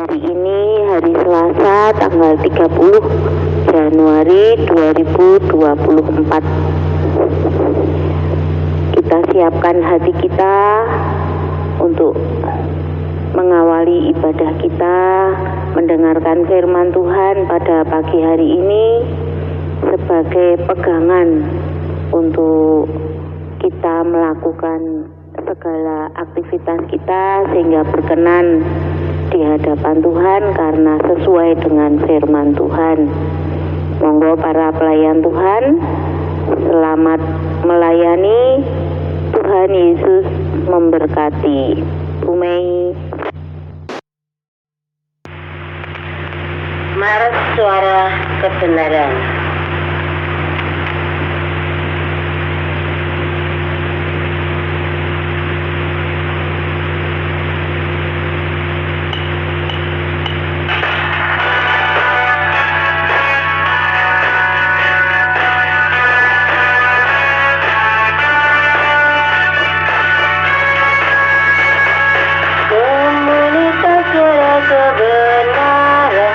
Hari ini hari Selasa tanggal 30 Januari 2024. Kita siapkan hati kita untuk mengawali ibadah kita, mendengarkan firman Tuhan pada pagi hari ini sebagai pegangan untuk kita melakukan segala aktivitas kita sehingga berkenan di hadapan Tuhan karena sesuai dengan firman Tuhan. Monggo para pelayan Tuhan, selamat melayani. Tuhan Yesus memberkati. Bu Mei. Marak suara kebenaran. Kebenaran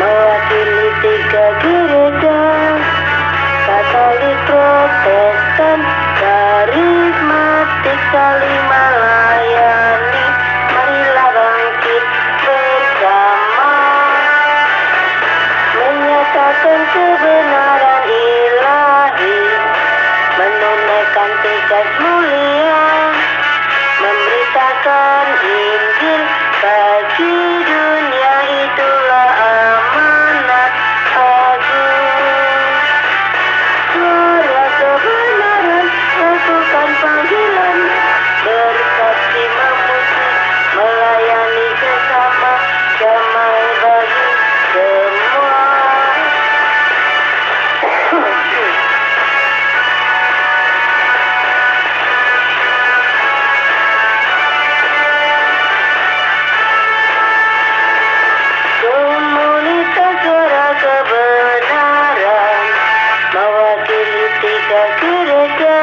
mewakili 3 gereja, Katolik, Protestan, Karismatik, saling melayani. Marilah bangkit bersama, menyatakan kebenaran ilahi, menunaikan tugas mulia, memberitakan Injil bagi dunia, itulah amanat agung. Suara kebenaran lakukan panggilan, bersaksi memuji, melayani sesama, damai bagi semua. Komunitas suara kebenaran mewakili 3 gereja,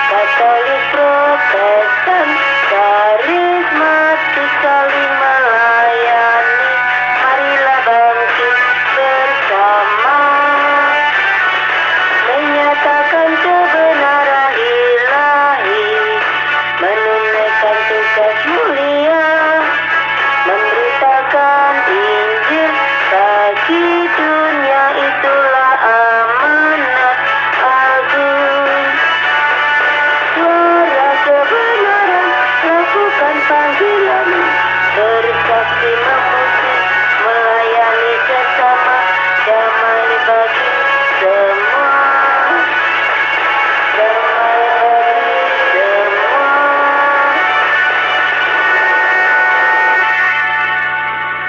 Katolik, Protestan, Karismatik, saling melayani. Marilah bangkit bersama, menyatakan kebenaran ilahi, menunaikan tugas mulia, memberitakan Injil bagi dunia, itulah amanat agung. Suara kebenaran lakukan panggilan, bersaksi memuji, melayani sesama, damai bagi semua. Damai bagi semua.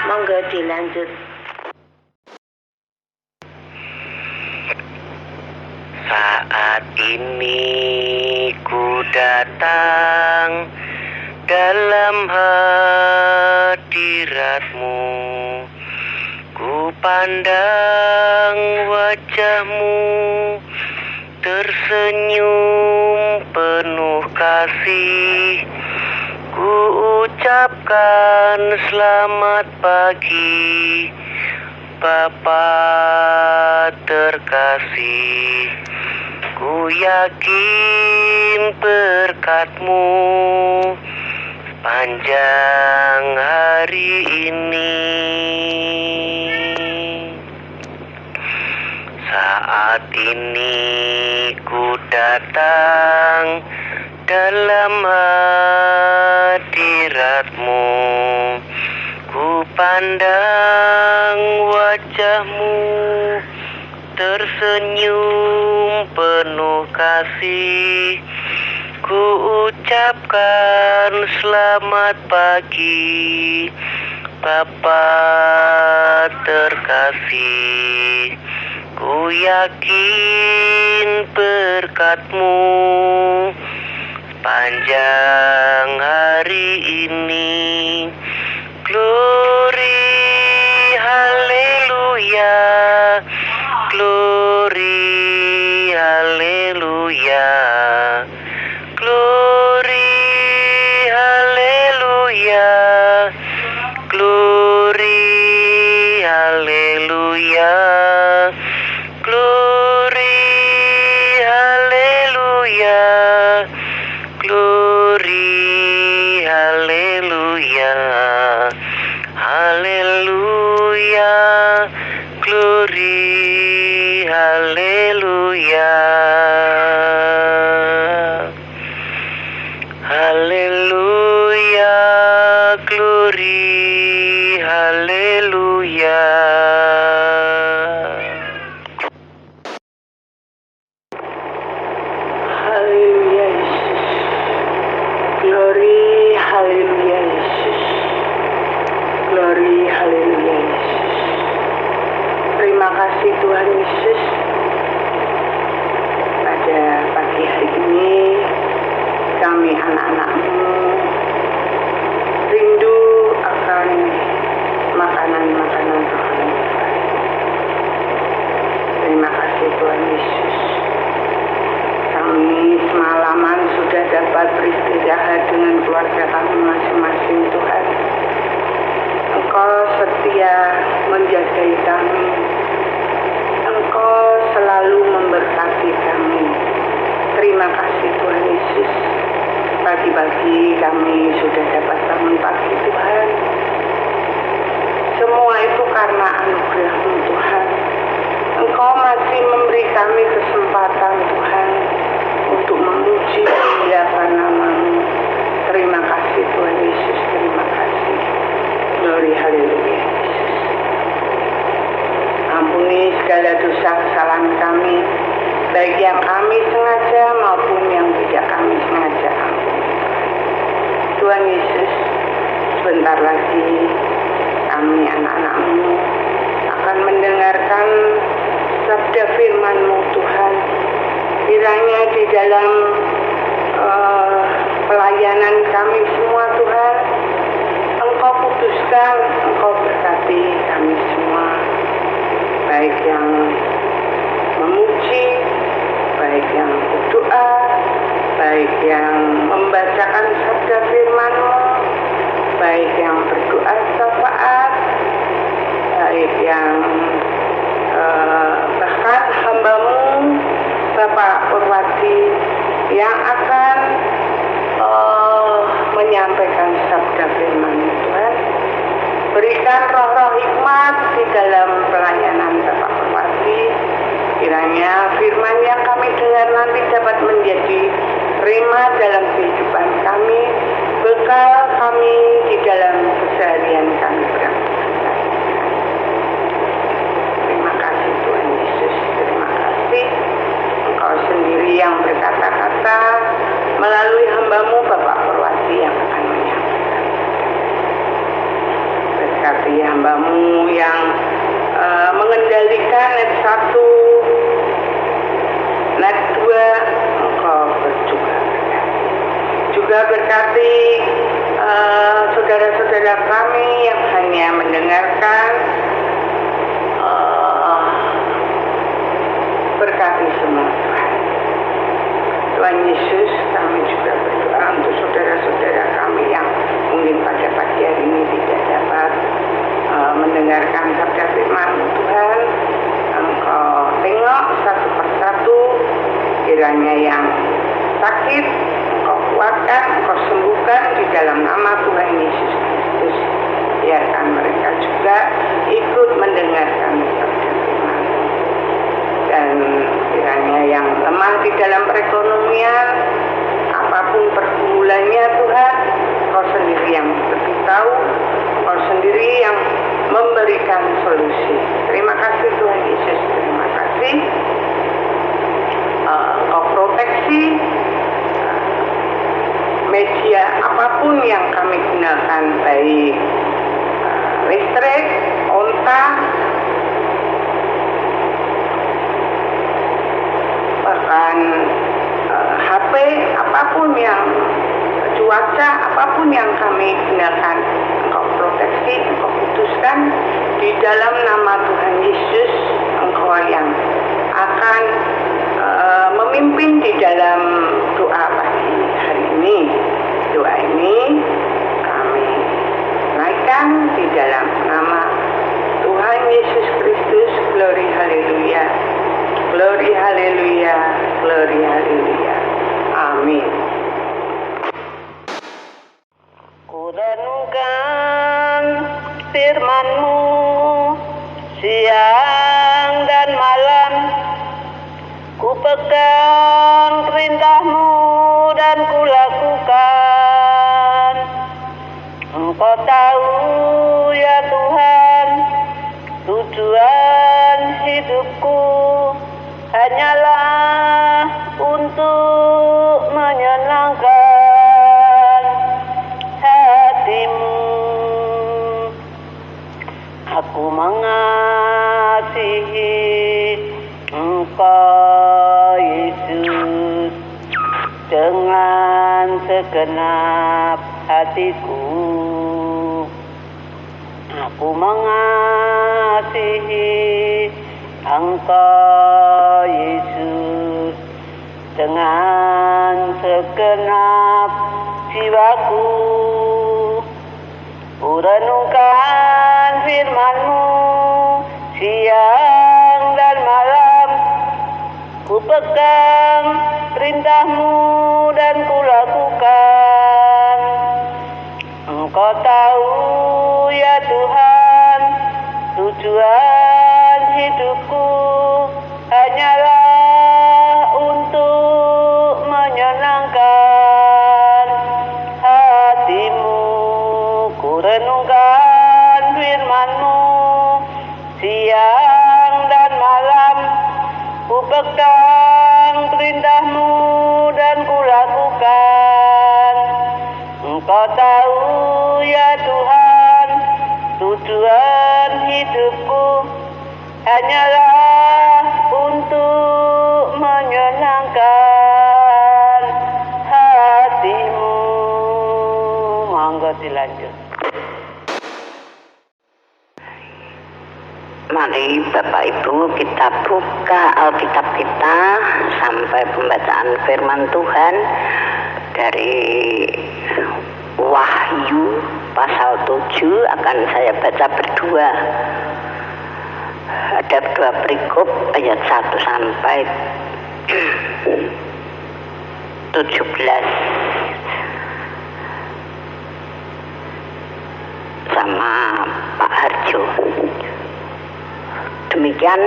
Monggo dilanjut. Saat ini ku datang dalam hadiratmu, ku pandang wajahmu tersenyum penuh kasih, ku ucapkan selamat pagi Bapa terkasih. Ku yakin berkat-Mu sepanjang hari ini. Saat ini ku datang dalam hadirat-Mu, ku pandang wajah-Mu tersenyum penuh kasih, ku ucapkan selamat pagi Bapa terkasih. Ku yakin berkat-Mu sepanjang hari ini. Glory, haleluya, glory, haleluya, glory, haleluya, Glory, haleluya. Glory, haleluya. Glory, haleluya. Haleluya. Glory, haleluya. Haleluya, glory, haleluya. Haleluya Yesus. Glory, haleluya Yesus. Glory, haleluya Yesus. Terima kasih Tuhan Yesus. Pada pagi hari ini kami anak-anak-Mu rindu akan makanan-makanan rohani. Terima kasih Tuhan Yesus. Kami semalaman sudah dapat beristirahat dengan keluarga kami masing-masing Tuhan. Engkau setia menjagai kami. Engkau selalu memberkati kami. Terima kasih Tuhan Yesus. Pagi-pagi kami sudah dapat bangun pagi Tuhan. Semua itu karena anugerah-Mu Tuhan. Engkau masih memberi kami kesempatan Tuhan untuk memuji memuliakan nama-Mu. Terima kasih Tuhan Yesus. Terima kasih. Glory haleluya Yesus. Ampuni segala dosa kesalahan kami, baik yang kami sengaja maupun yang tidak kami sengaja. Tuhan Yesus, sebentar lagi kami anak-anak-Mu akan mendengarkan sabda firman-Mu Tuhan. Kiranya di dalam pelayanan kami semua Tuhan, Engkau putuskan, Engkau berkati kami semua, baik yang memuji, baik yang berdoa, baik yang membacakan sabda firman-Mu, baik yang berdoa syafaat, baik yang bahkan hamba-Mu Bapak Purwati yang akan menyampaikan sabda firman-Mu Tuhan. Berikan roh-roh hikmat di dalam pelayanan Bapak Purwati. Kiranya firman yang kami dengar nanti dapat menjadi rema dalam kehidupan kami, bekal kami di dalam keseharian kami beraktivitas. Terima kasih Tuhan Yesus. Terima kasih. Engkau sendiri yang berkata-kata melalui hamba-Mu Bapak Purwati yang akan menyampaikan. Berkati hamba-Mu yang mengendalikan net 1, net 2, Engkau juga berkati. Juga berkati saudara-saudara kami yang hanya mendengarkan, berkati semua Tuhan. Tuhan Yesus, kami juga berdoa untuk saudara-saudara kami yang mungkin pada pagi hari ini tidak dapat mendengarkan sabda firman Tuhan. Engkau tengok satu persatu, kiranya yang sakit Engkau kuatkan, Engkau sembuhkan di dalam nama Tuhan Yesus Kristus. Biarkan mereka juga ikut mendengarkan sabda firman. Dan kiranya yang lemah di dalam perekonomian, apapun pergumulannya Tuhan, Engkau sendiri yang lebih tahu, Engkau sendiri yang memberikan solusi. Terima kasih Tuhan Yesus, terima kasih. Engkau proteksi media apapun yang kami gunakan, baik listrik, onta, bahkan HP, apapun yang cuaca, apapun yang kami gunakan, Engkau proteksi, Engkau putuskan di dalam nama Tuhan Yesus. Engkau yang akan memimpin di dalam doa pagi hari ini. Doa ini kami naikkan datang di dalam nama Tuhan Yesus Kristus. Glory haleluya. Glory haleluya. Glory haleluya. Amin. Ku renungkan firman-Mu siang dan malam, ku pegang perintah-Mu dan ku lakukan. Engkau tahu ya Tuhan, tujuan hidupku hanyalah untuk menyenangkan hati-Mu. Aku mengasihi Engkau Yesus dengan segenap hatiku. Aku mengasihi Engkau Yesus dengan segenap jiwaku. Ku renungkan firman-Mu siang dan malam, ku pegang perintah-Mu dan ku lakukan. Engkau tahu ya Tuhan, tujuan hidupku hanyalah untuk menyenangkan hati-Mu. Ku renungkan firman-Mu siang dan malam, ku pegang perintah-Mu dan ku lakukan. Engkau tahu ya Tuhan, tujuan hidupku hanyalah untuk menyenangkan hati-Mu. Monggo dilanjut. Mari Bapak Ibu kita buka Alkitab kita sampai pembacaan firman Tuhan dari Wahyu pasal 7 akan saya baca berdua. Ada dua perikop ayat 1 sampai 17 sama Pak Harjo. Demikian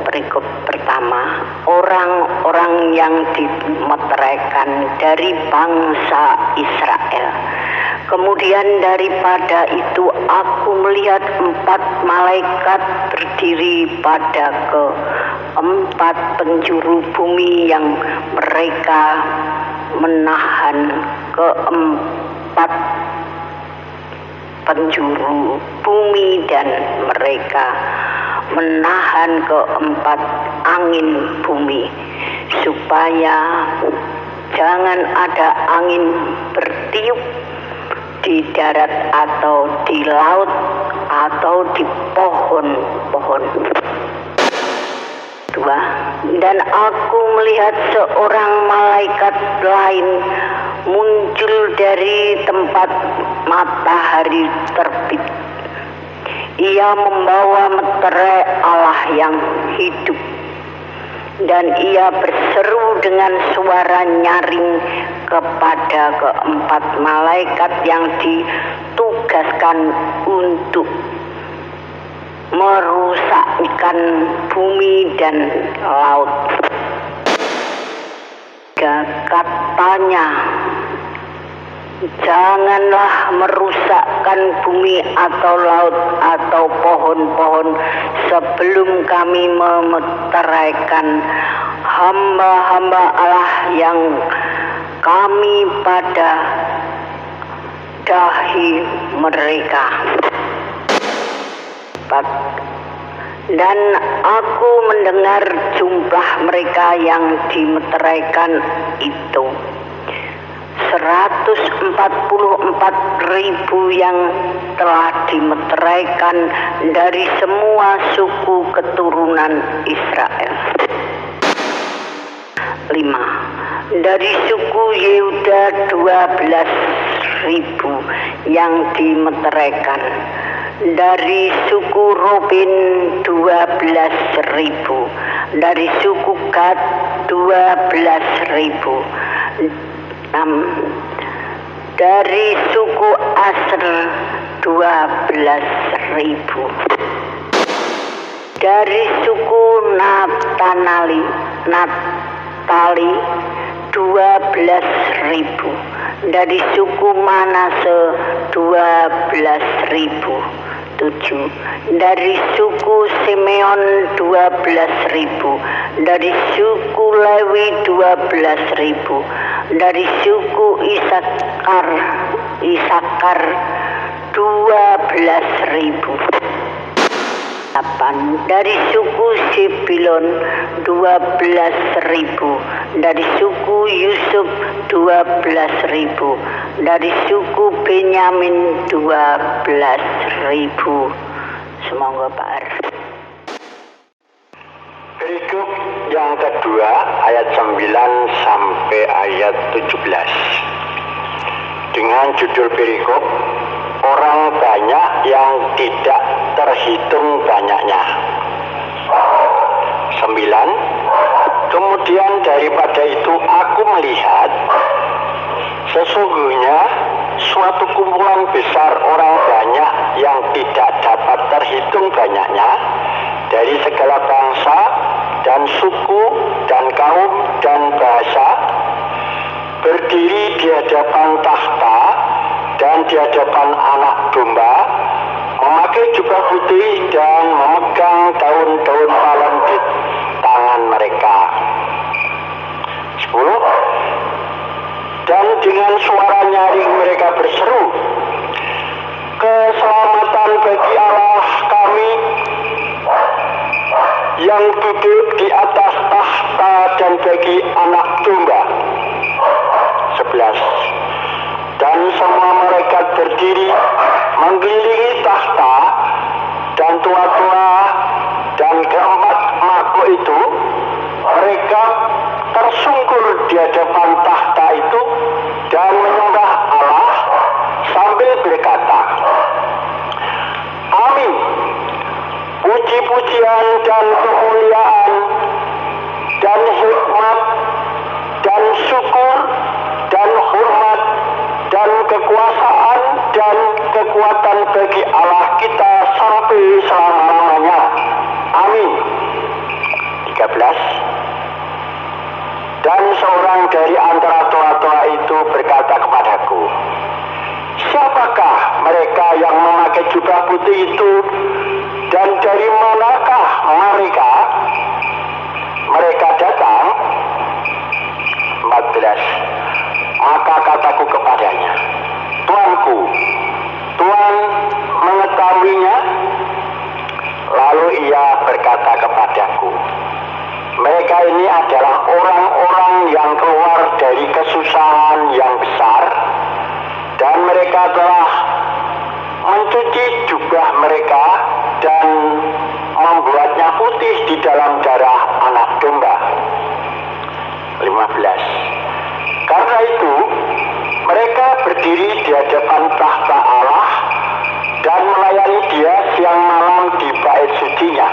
perikop pertama, orang-orang yang dimeteraikan dari bangsa Israel. Kemudian daripada itu aku melihat 4 malaikat berdiri pada keempat penjuru bumi, yang mereka menahan keempat penjuru bumi dan mereka menahan keempat angin bumi, supaya jangan ada angin bertiup di darat atau di laut atau di pohon-pohon. 2. Dan aku melihat seorang malaikat lain muncul dari tempat matahari terbit. Ia membawa meterai Allah yang hidup, dan ia berseru dengan suara nyaring kepada keempat malaikat yang ditugaskan untuk merusakkan bumi dan laut. Katanya, janganlah merusakkan bumi atau laut atau pohon-pohon sebelum kami memeteraikan hamba-hamba Allah yang kami pada dahi mereka. Dan aku mendengar jumlah mereka yang dimeteraikan itu 144.000 yang telah dimeteraikan dari semua suku keturunan Israel. 5. Dari suku Yehuda 12.000 yang dimeteraikan. Dari suku Robin 12.000, dari suku Gad 12.000, dari suku Aser 12.000, dari suku Natali 12.000, dari suku Manase 12.000, dari suku Simeon 12.000, dari suku Lewi 12.000, dari suku Isakar 12.000, dari suku Sibilon 12.000, dari suku Yusuf 12.000, dari suku Benyamin 12.000. Semoga Pak Ar. Perikop yang kedua ayat 9 sampai ayat 17 dengan judul perikop orang banyak yang tidak terhitung banyaknya. 9. Kemudian daripada itu aku melihat sesungguhnya suatu kumpulan besar orang banyak yang tidak dapat terhitung banyaknya dari segala bangsa dan suku dan kaum dan bahasa berdiri di hadapan tahta dan di hadapan anak domba, memakai jubah putih dan memegang daun-daun palem di tangan mereka. 10. Dan dengan suara nyaring mereka berseru, keselamatan bagi Allah kami yang duduk di atas tahta dan bagi anak domba. 11. Dan semua malaikat berdiri mengelilingi tahta dan tua-tua dan keempat makhluk itu, mereka tersungkur di hadapan tahta itu dan menyembah Allah sambil berkata, Amin. Puji-pujian dan kemuliaan dan hikmat dan syukur dan hormat dan kekuasaan dan kekuatan bagi Allah kita sampai selama-lamanya. Amin. 13. Dan seorang dari antara tua-tua itu berkata kepadaku, siapakah mereka yang memakai jubah putih itu dan dari manakah mereka datang? 14. Maka kataku kepadanya, Tuanku, Tuhan mengetahuinya. Lalu ia berkata kepadaku, mereka ini adalah orang-orang yang keluar dari kesusahan yang besar, dan mereka telah mencuci jubah mereka dan membuatnya putih di dalam darah anak domba. 15. Karena itu mereka berdiri di hadapan tahta Allah dan melayani Dia siang malam di bait sucinya.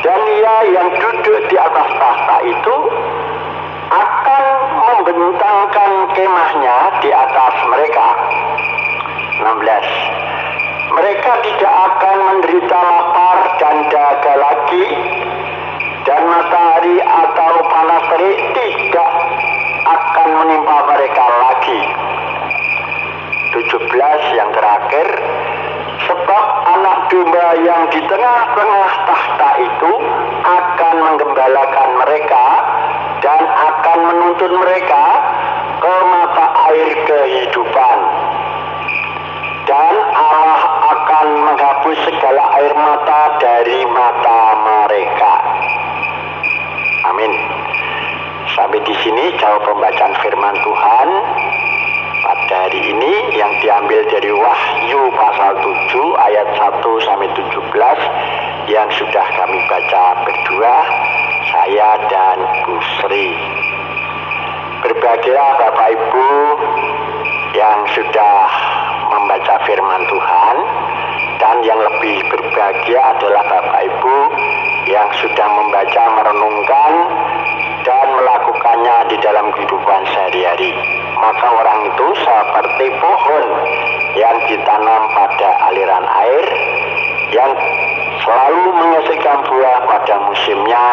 Dan Ia yang duduk di atas tahta itu akan membentangkan kemahnya di atas mereka. 16. Mereka tidak akan menderita lapar dan dahaga lagi, dan matahari atau panas terik tidak akan menimpa mereka lagi. 17 yang terakhir, sebab anak domba yang di tengah-tengah tahta itu akan menggembalakan mereka dan akan menuntun mereka ke mata air kehidupan. Dan Allah akan menghapus segala air mata dari mata mereka. Amin. Sampai di sini jauh pembacaan firman Tuhan pada hari ini yang diambil dari Wahyu pasal 7 ayat 1 sampai 17 yang sudah kami baca berdua, saya dan Bu Sri. Berbahagialah Bapak Ibu yang sudah membaca firman Tuhan, dan yang lebih berbahagia adalah Bapak Ibu yang sudah membaca, merenungkan, dan melakukannya di dalam kehidupan sehari-hari. Maka orang itu seperti pohon yang ditanam pada aliran air, yang selalu menghasilkan buah pada musimnya,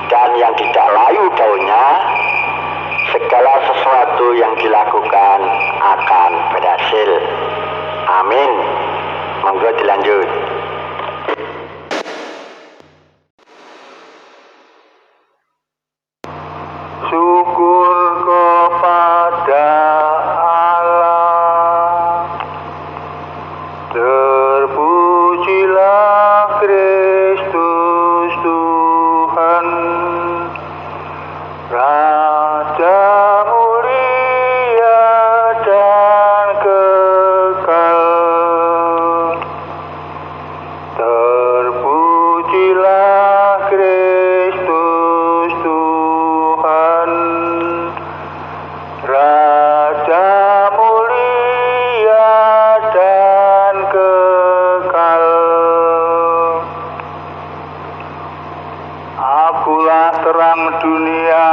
dan yang tidak layu daunnya. Segala sesuatu yang dilakukan akan berhasil. Amin. Monggo dilanjut. Syukur kepada Allah, terpujilah Kristus Tuhan, Raja mulia dan kekal. Terpujilah Kristus Tuhan, Raja mulia dan kekal. Akulah terang dunia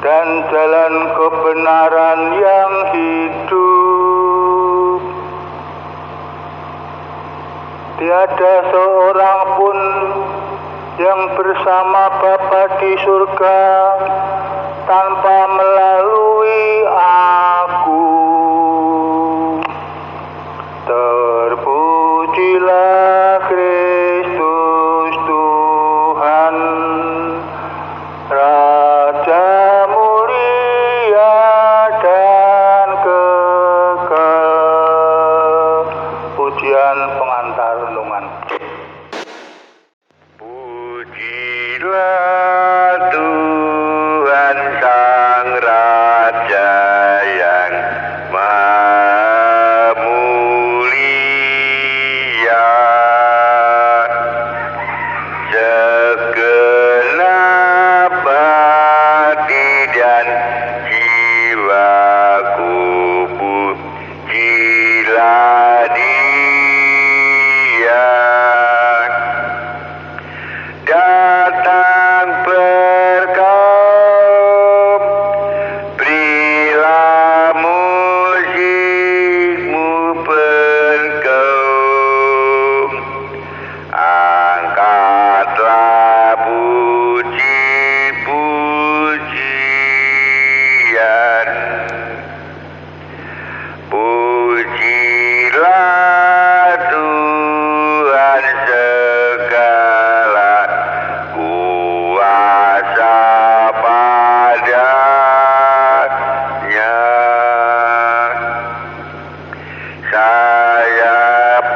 dan jalan kebenaran yang hidup. Tiada seorang pun yang bersama Bapa di surga tanpa melalui aku. Terpujilah Kristus Tuhan, Raja mulia dan kekal. Pujian pengantar renungan. Pujilah Tuhan Sang Raja yang Maha Mulia. Segenap hati dan jiwaku pujilah Dia. Datang berkaum, berilah musikmu bergaum, angkatlah puji-pujian. Pujilah Tuhan segala kuasa padanya. Sayap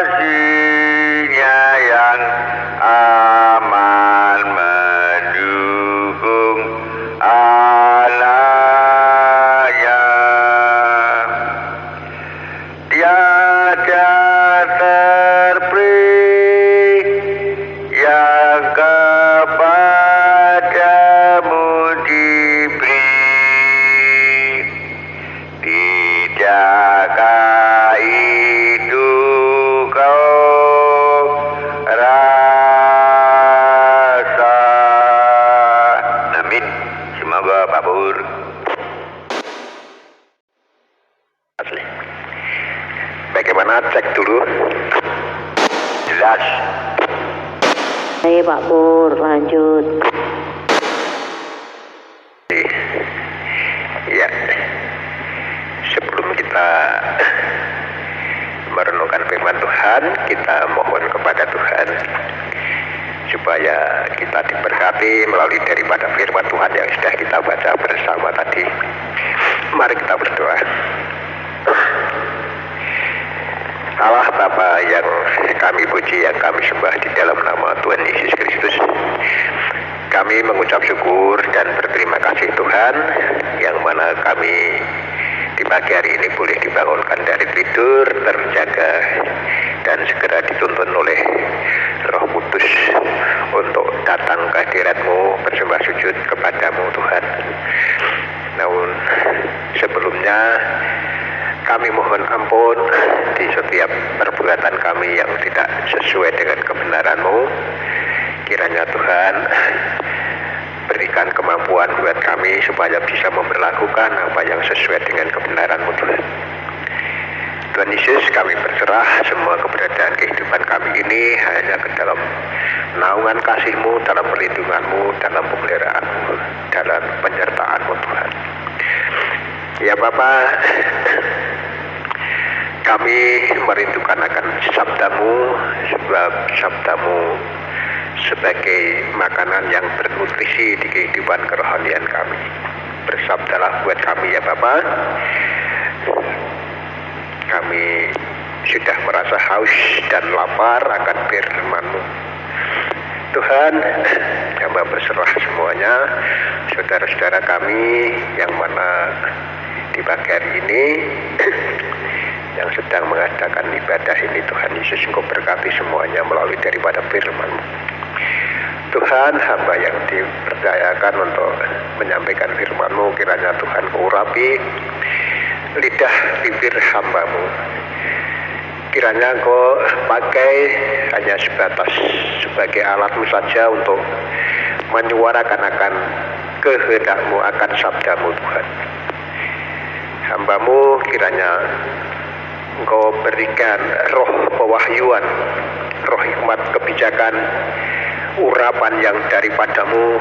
kasih-Nya yang aman mendukung anaknya. Tiada terperi yang kepadamu diberi. Tidakkah itu kau rasa? Amin. Semoga kabur. Asli. Bagaimana, cek dulu? Jelas. Baik Pak Pur, lanjut. Ya, sebelum kita merenungkan firman Tuhan, kita mohon kepada Tuhan supaya kita diberkati melalui daripada firman Tuhan yang sudah kita baca bersama tadi. Mari kita berdoa. Allah Bapa yang kami puji, yang kami sembah di dalam nama Tuhan Yesus Kristus, kami mengucap syukur dan berterima kasih Tuhan, yang mana kami di pagi hari ini boleh dibangunkan dari tidur, terjaga, dan segera dituntun oleh Roh Kudus untuk datang ke hadirat-Mu, bersembah sujud kepadamu Tuhan. Namun sebelumnya kami mohon ampun di setiap perbuatan kami yang tidak sesuai dengan kebenaran-Mu. Kiranya Tuhan berikan kemampuan buat kami supaya bisa memperlakukan apa yang sesuai dengan kebenaran-Mu, Tuhan. Tuhan Yesus, kami berserah semua keberadaan kehidupan kami ini hanya ke dalam naungan kasih-Mu, dalam perlindungan-Mu, dalam pemeliharaan-Mu, dalam penyertaan-Mu, Tuhan. Ya Bapa, kami merindukan akan sabda-Mu, sebab sabda-Mu sebagai makanan yang bernutrisi di kehidupan kerohanian kami. Bersabdalah buat kami ya Bapa. Kami sudah merasa haus dan lapar akan firman-Mu. Tuhan, hamba berserah semuanya, saudara-saudara kami yang mana di pagi hari ini yang sedang mengadakan ibadah ini, Tuhan Yesus, Engkau berkati semuanya melalui daripada firman-Mu. Tuhan, hamba yang dipercayakan untuk menyampaikan firman-Mu, kiranya Tuhan Kau urapi lidah bibir hamba-Mu. Kiranya Engkau pakai hanya sebatas sebagai alat-Mu saja untuk menyuarakan akan kehendak-Mu, akan sabda-Mu, Tuhan. Hamba-Mu kiranya Engkau berikan roh pewahyuan, roh hikmat kebijakan, urapan yang daripada-Mu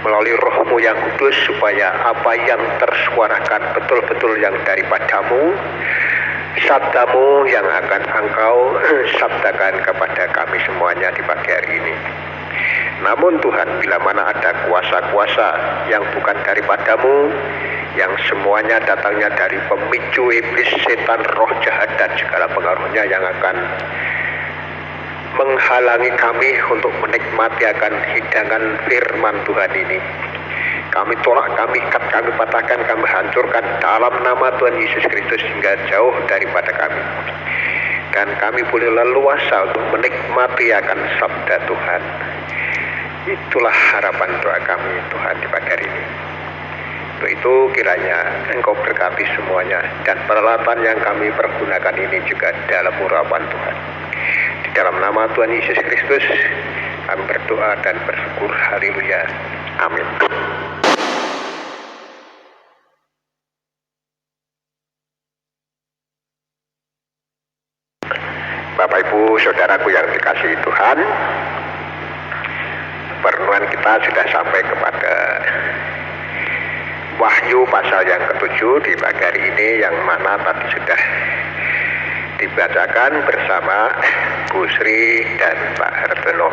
melalui Roh-Mu yang kudus, supaya apa yang tersuarakan betul-betul yang daripada-Mu, sabda-Mu yang akan Engkau sabdakan kepada kami semuanya di pagi hari ini. Namun Tuhan, bila mana ada kuasa-kuasa yang bukan daripada-Mu, yang semuanya datangnya dari pemicu iblis, setan, roh jahat dan segala pengaruhnya yang akan menghalangi kami untuk menikmati akan hidangan firman Tuhan ini, kami tolak, kami ikat, kami patahkan, kami hancurkan dalam nama Tuhan Yesus Kristus hingga jauh daripada kami, dan kami boleh leluasa untuk menikmati akan sabda Tuhan. Itulah harapan doa kami Tuhan di pagi hari ini. Untuk itu kiranya Engkau berkati semuanya, dan peralatan yang kami pergunakan ini juga dalam urapan Tuhan. Di dalam nama Tuhan Yesus Kristus kami berdoa dan bersyukur. Haleluya. Amin. Bapak Ibu Saudaraku yang dikasihi Tuhan, perenungan kita sudah sampai kepada Wahyu pasal yang ke-7 di pagi hari ini, yang mana tadi sudah dibacakan bersama Bu Sri dan Pak Hartono.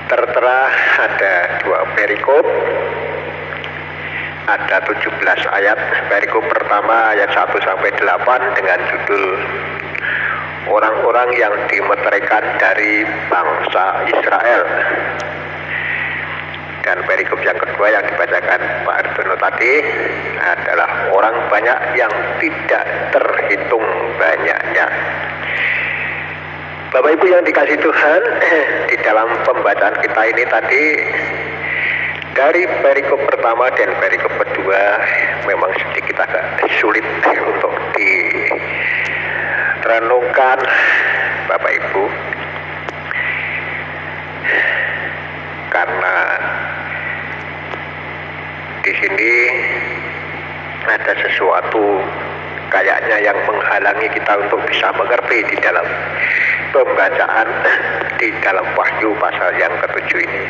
Tertera ada 2 perikop, ada 17 ayat. Perikop pertama ayat 1-8 dengan judul orang-orang yang dimeteraikan dari bangsa Israel. Dan perikop yang kedua yang dibacakan Pak Hartono tadi adalah orang banyak yang tidak terhitung banyaknya. Bapak Ibu yang dikasihi Tuhan, di dalam pembacaan kita ini tadi, dari perikop pertama dan perikop kedua memang sedikit agak sulit untuk direnungkan Bapak Ibu, karena di sini ada sesuatu kayaknya yang menghalangi kita untuk bisa mengerti di dalam pembacaan di dalam Wahyu pasal yang ke-7 ini.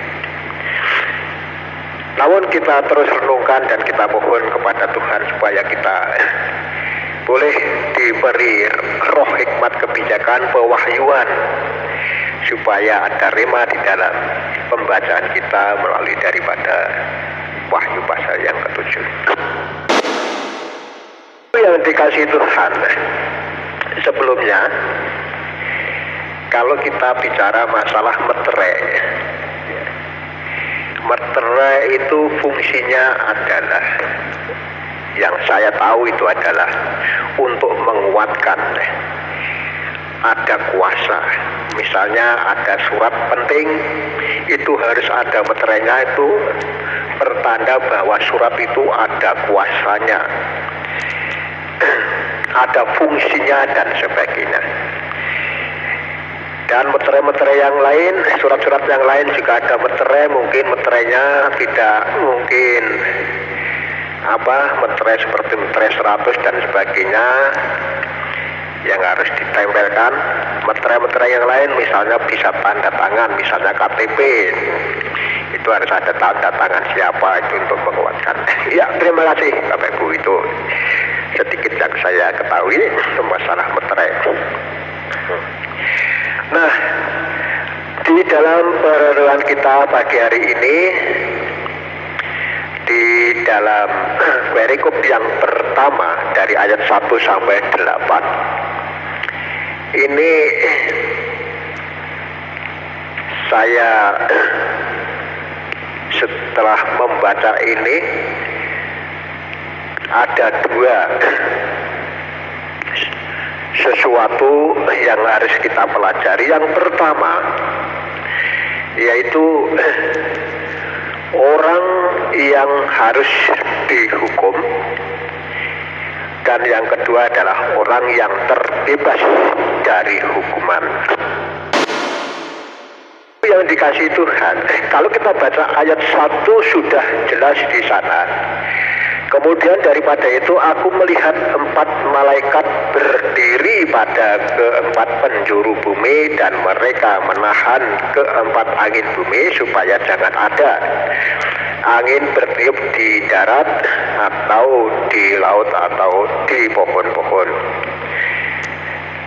Namun kita terus renungkan dan kita mohon kepada Tuhan supaya kita boleh diberi roh hikmat kebijakan pewahyuan, supaya ada rema di dalam pembacaan kita melalui daripada Wahyu pasal yang ke-7. Yang dikasihi Tuhan, sebelumnya kalau kita bicara masalah meterai itu fungsinya adalah, yang saya tahu itu adalah untuk menguatkan. Ada kuasa, misalnya ada surat penting, itu harus ada meterainya, itu pertanda bahwa surat itu ada kuasanya, ada fungsinya dan sebagainya. Dan meterai-meterai yang lain, surat-surat yang lain juga ada meterai, mungkin meterainya tidak mungkin meterai seperti meterai 100 dan sebagainya yang harus ditempelkan. Meterai-meterai yang lain misalnya bisa tanda tangan, misalnya KTP, itu harus ada tanda tangan siapa itu untuk menguatkan. Ya, terima kasih Bapak Ibu, itu sedikit yang saya ketahui masalah meterai. Nah, di dalam perenungan kita pagi hari ini, di dalam perikop yang pertama dari ayat 1 sampai 8, ini saya setelah membaca ini ada dua sesuatu yang harus kita pelajari. Yang pertama yaitu orang yang harus dihukum, dan yang kedua adalah orang yang terbebas dari hukuman. Yang dikasih Tuhan, kalau kita baca ayat 1 sudah jelas di sana. Kemudian daripada itu aku melihat 4 malaikat berdiri pada keempat penjuru bumi, dan mereka menahan keempat angin bumi supaya jangan ada angin bertiup di darat atau di laut atau di pohon-pohon.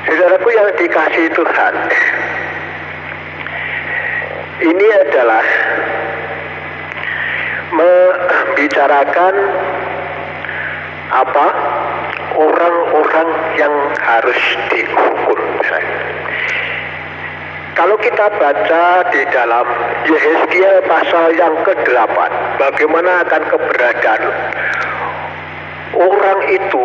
Saudaraku yang dikasihi Tuhan, ini adalah membicarakan orang-orang yang harus dihukum. Kalau kita baca di dalam Yehezkiel pasal yang ke-8, bagaimana akan keberadaan orang itu,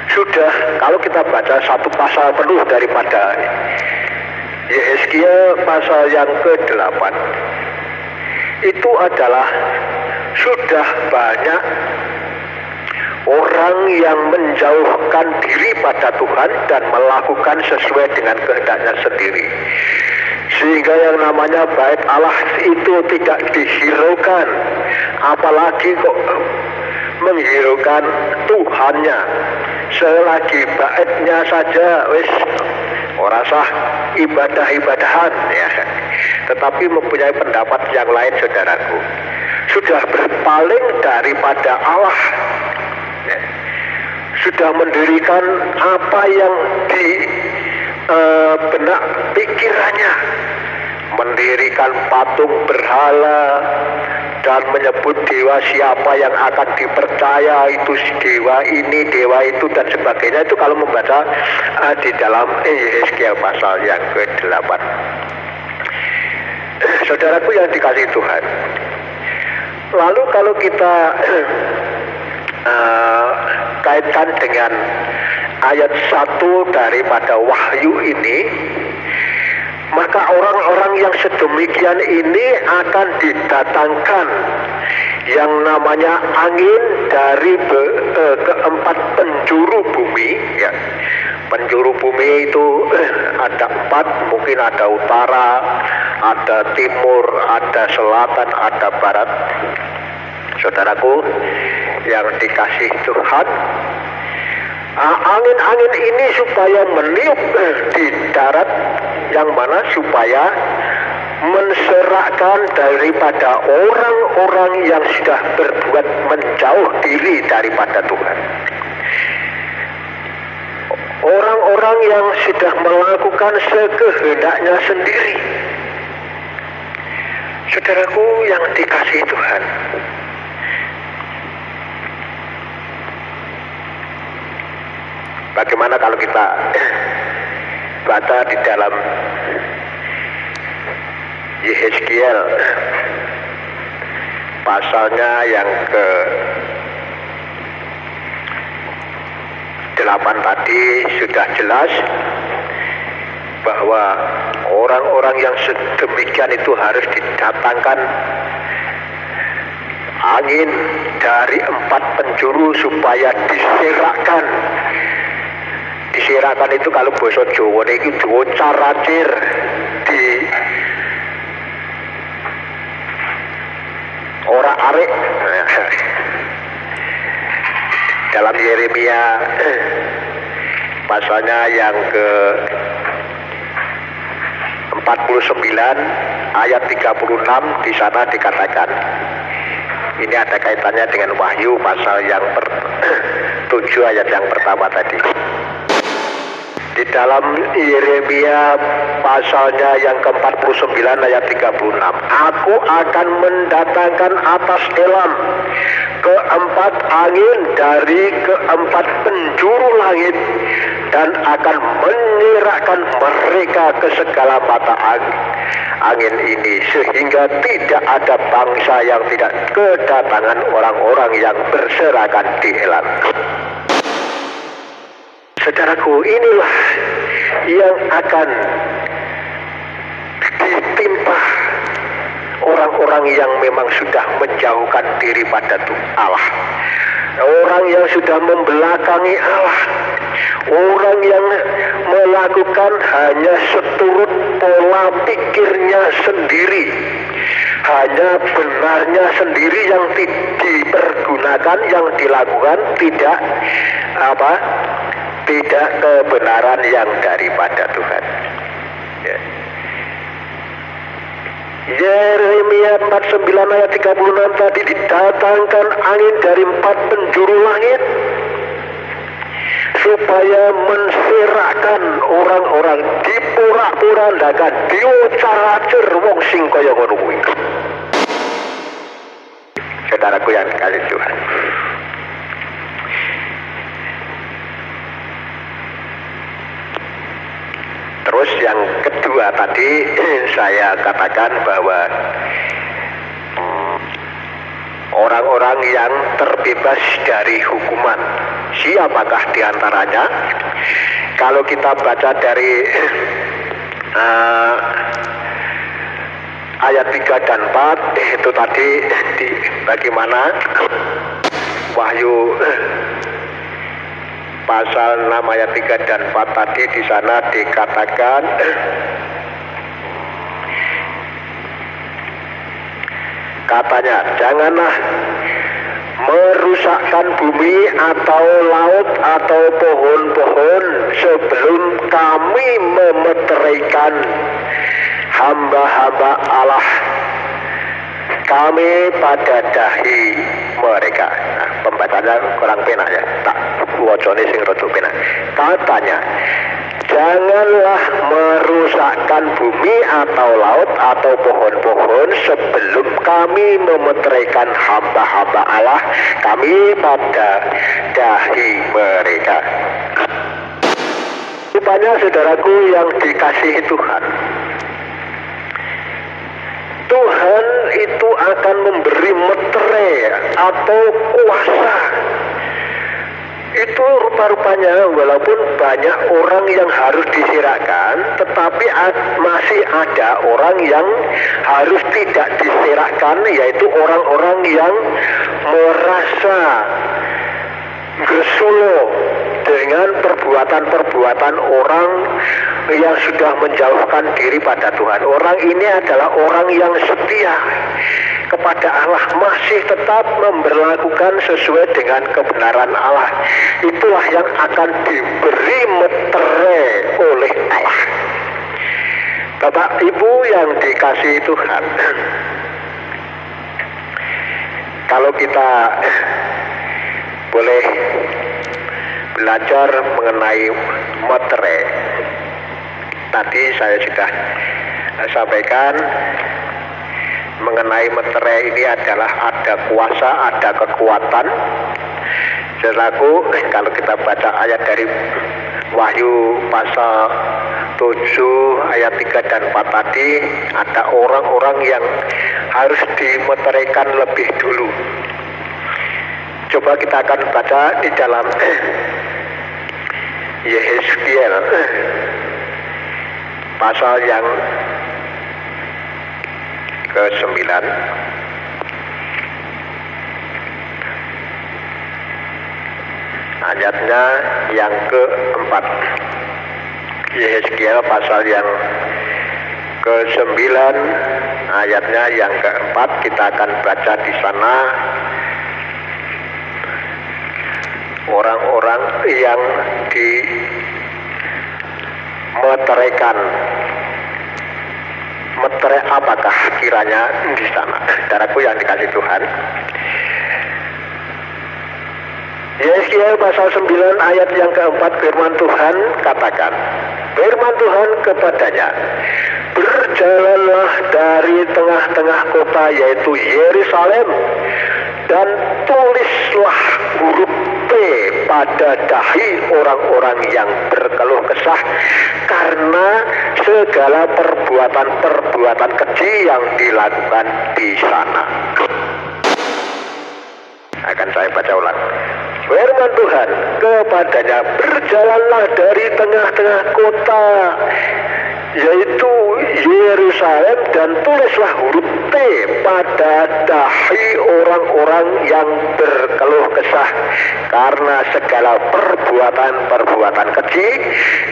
sudah kalau kita baca satu pasal penuh daripada Yehezkiel pasal yang ke-8, itu adalah sudah banyak orang yang menjauhkan diri pada Tuhan dan melakukan sesuai dengan kehendaknya sendiri, sehingga yang namanya bait Allah itu tidak dihiraukan, apalagi kok menghiraukan Tuhannya. Selagi baitnya saja wis ora sah ibadah-ibadahan ya. Tetapi mempunyai pendapat yang lain, saudaraku, sudah berpaling daripada Allah ya. Sudah mendirikan apa yang di benak pikirannya, mendirikan patung berhala dan menyebut dewa siapa yang akan dipercaya, itu dewa ini, dewa itu dan sebagainya. Itu kalau membaca di dalam Yehezkiel pasal yang ke-8. Saudaraku yang dikasihi Tuhan, lalu kalau kita kaitkan dengan ayat 1 daripada Wahyu ini, maka orang-orang yang sedemikian ini akan didatangkan yang namanya angin dari keempat penjuru bumi ya. Penjuru bumi itu ada 4, mungkin ada utara, ada timur, ada selatan, ada barat. Saudaraku yang dikasih Tuhan, angin-angin ini supaya meniup di darat, yang mana supaya menserakkan daripada orang-orang yang sudah berbuat menjauh diri daripada Tuhan, orang-orang yang sudah melakukan sekehendaknya sendiri. Saudaraku yang dikasihi Tuhan, bagaimana kalau kita baca di dalam Yehezkiel pasalnya yang ke-8 tadi sudah jelas bahwa orang-orang yang sedemikian itu harus didatangkan angin dari 4 penjuru supaya diserakkan. Diserakkan itu kalau basa Jawa itu diwocar-acir, di ora arik. Dalam Yeremia pasalnya yang ke 49 ayat 36 di sana dikatakan, ini ada kaitannya dengan Wahyu pasal yang 7 ayat yang pertama tadi. Di dalam Yeremia pasalnya yang ke-49 ayat 36, aku akan mendatangkan atas Elam keempat angin dari keempat penjuru langit dan akan menyerahkan mereka ke segala mata angin ini, sehingga tidak ada bangsa yang tidak kedatangan orang-orang yang berserakan di Elam. Saudaraku, inilah yang akan ditimpa orang-orang yang memang sudah menjauhkan diri pada Allah, orang yang sudah membelakangi Allah, orang yang melakukan hanya seturut pola pikirnya sendiri, hanya benarnya sendiri yang dipergunakan, yang dilakukan, tidak kebenaran yang daripada Tuhan. Ya. Yeremia 49 ayat 36 tadi, didatangkan angin dari 4 penjuru langit supaya menserakkan orang-orang, diporak-porandakan, diocar-acir wong sing kaya ngono kuwi. Saudaraku yang dikasihi Tuhan, terus yang kedua tadi saya katakan bahwa orang-orang yang terbebas dari hukuman, siapakah diantaranya? Kalau kita baca dari ayat 3 dan 4 itu tadi bagaimana Wahyu pasal 6 ayat 3 dan 4 tadi, di sana dikatakan katanya, janganlah merusakkan bumi atau laut atau pohon-pohon sebelum kami memeteraikan hamba-hamba Allah kami pada dahi mereka. Nah, pembacanya kurang penak ya, tak wacane sing rada penak. Katanya, janganlah merusakkan bumi atau laut atau pohon-pohon sebelum kami memeteraikan hamba-hamba Allah kami pada dahi mereka. Rupanya saudaraku yang dikasihi Tuhan, Tuhan itu akan memberi meterai atau kuasa. Itu rupa-rupanya walaupun banyak orang yang harus diserahkan, tetapi masih ada orang yang harus tidak diserahkan, yaitu orang-orang yang merasa gersolo dengan perbuatan-perbuatan orang yang sudah menjauhkan diri pada Tuhan. Orang ini adalah orang yang setia kepada Allah, masih tetap memberlakukan sesuai dengan kebenaran Allah. Itulah yang akan diberi meterai oleh Allah. Bapak Ibu yang dikasihi Tuhan, kalau kita boleh belajar mengenai meterai, tadi saya sudah sampaikan mengenai meterai ini adalah ada kuasa, ada kekuatan. Saudaraku, kalau kita baca ayat dari Wahyu pasal 7 ayat 3 dan 4 tadi, ada orang-orang yang harus dimeteraikan lebih dulu. Coba kita akan baca di dalam Yehezkiel pasal yang ke-9 ayatnya yang keempat. Yehezkiel pasal yang ke-9 ayatnya yang keempat. Kita akan baca di sana. Orang-orang yang dimeteraikan, meterai apakah kiranya di sana? Saudaraku yang dikasih Tuhan, Yehezkiel pasal 9 ayat yang keempat, firman Tuhan katakan, firman Tuhan kepadanya, berjalanlah dari tengah-tengah kota yaitu Yerusalem, dan tulislah huruf P pada dahi orang-orang yang berkeluh kesah karena segala perbuatan-perbuatan keji yang dilakukan di sana. Akan saya baca ulang. Firman Tuhan kepadanya, berjalanlah dari tengah-tengah kota yaitu Yerusalem, dan tulislah huruf T pada dahi orang-orang yang berkeluh kesah karena segala perbuatan-perbuatan keji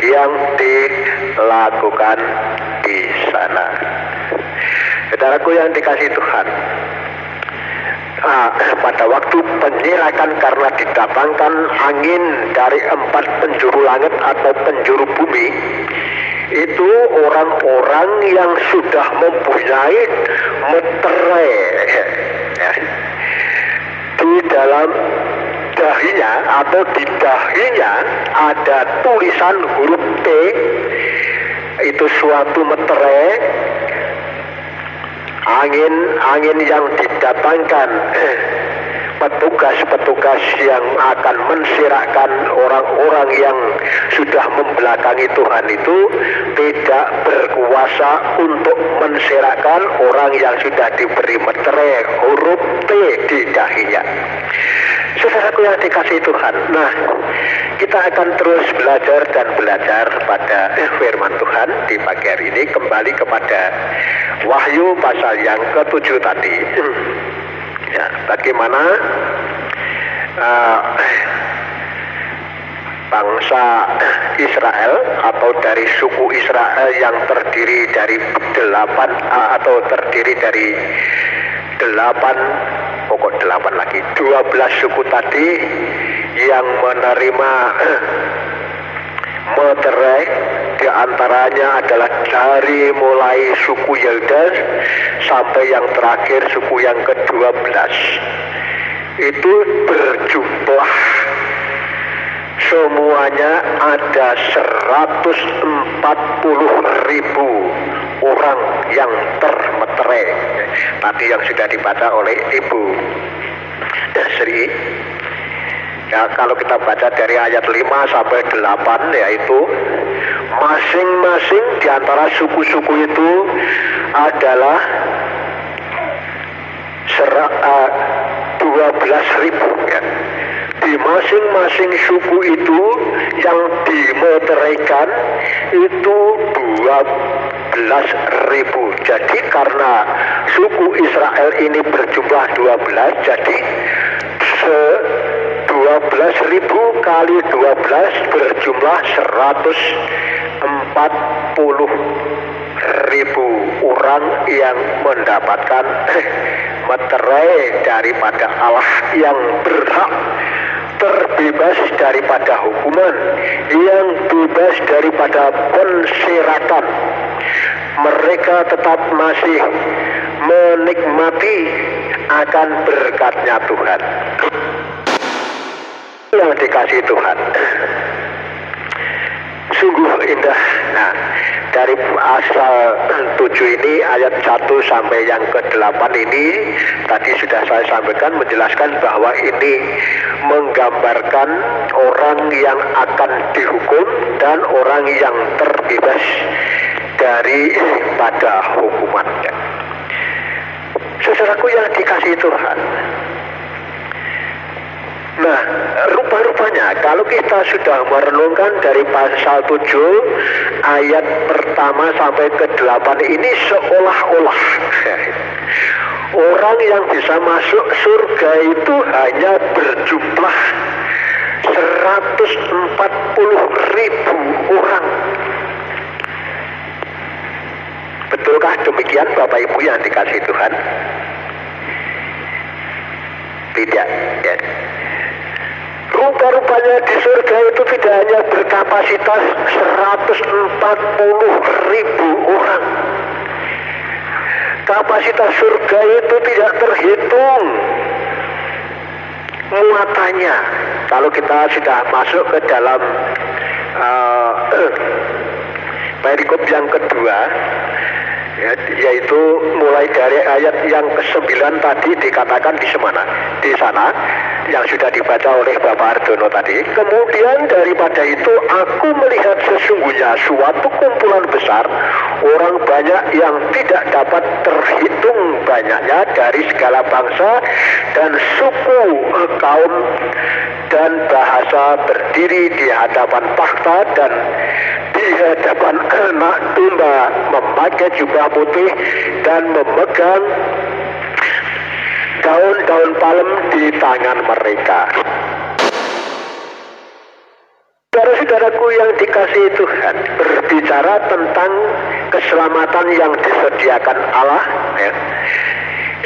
yang dilakukan di sana. Saudaraku yang dikasih Tuhan, pada waktu penyirakan karena didatangkan angin dari 4 penjuru langit atau penjuru bumi, itu orang-orang yang sudah mempunyai meterai ya, di dalam dahinya atau di dahinya ada tulisan huruf T, itu suatu meterai. Angin yang didatangkan petugas-petugas yang akan mensirakkan orang-orang yang sudah membelakangi Tuhan itu tidak berkuasa untuk mensirakkan orang yang sudah diberi meterai huruf T di dahinya. Saudaraku yang dikasihi Tuhan, nah kita akan terus belajar dan belajar pada firman Tuhan di pagi hari ini, kembali kepada Wahyu pasal yang ke-7 tadi. Ya, bagaimana bangsa Israel atau dari suku Israel yang terdiri dari 8 atau terdiri dari 12 suku tadi yang menerima meterai, di antaranya adalah dari mulai suku Yehuda sampai yang terakhir suku yang ke-12. Itu berjumlah semuanya ada 140.000 orang yang termeterai. Tadi yang sudah dibaca oleh Ibu Sri. Ya, kalau kita baca dari ayat 5 sampai 8, yaitu masing-masing di antara suku-suku itu adalah 12.000 ya. Di masing-masing suku itu yang dimeteraikan itu 12.000. Jadi karena suku Israel ini berjumlah 12, jadi 12.000 kali 12 berjumlah 140.000 orang yang mendapatkan meterai daripada Allah, yang berhak terbebas daripada hukuman, yang bebas daripada pensirakan. Mereka tetap masih menikmati akan berkatnya Tuhan. Yang dikasihi Tuhan, sungguh indah. Nah, dari asal 7 ini ayat 1 sampai yang ke-8 ini tadi sudah saya sampaikan, menjelaskan bahwa ini menggambarkan orang yang akan dihukum dan orang yang terbebas daripada hukumannya. Saudaraku yang dikasihi Tuhan, nah, rupa-rupanya kalau kita sudah merenungkan dari pasal 7 ayat pertama sampai ke-8 ini, seolah-olah orang yang bisa masuk surga itu hanya berjumlah 140.000 orang. Betulkah demikian Bapak Ibu yang dikasihi Tuhan? Tidak, ya. Rupa-rupanya di surga itu tidak hanya berkapasitas 140.000 orang. Kapasitas surga itu tidak terhitung muatannya. Kalau kita sudah masuk ke dalam perikop yang kedua, yaitu mulai dari ayat yang ke-9 tadi dikatakan di sana yang sudah dibaca oleh Bapak Ardono tadi. Kemudian daripada itu aku melihat sesungguhnya suatu kumpulan besar orang banyak yang tidak dapat terhitung banyaknya dari segala bangsa dan suku, kaum dan bahasa berdiri di hadapan takhta dan di hadapan anak domba, memakai jubah putih dan memegang daun-daun palem di tangan mereka. Saudara-saudaraku yang dikasihi Tuhan, berbicara tentang keselamatan yang disediakan Allah, ya,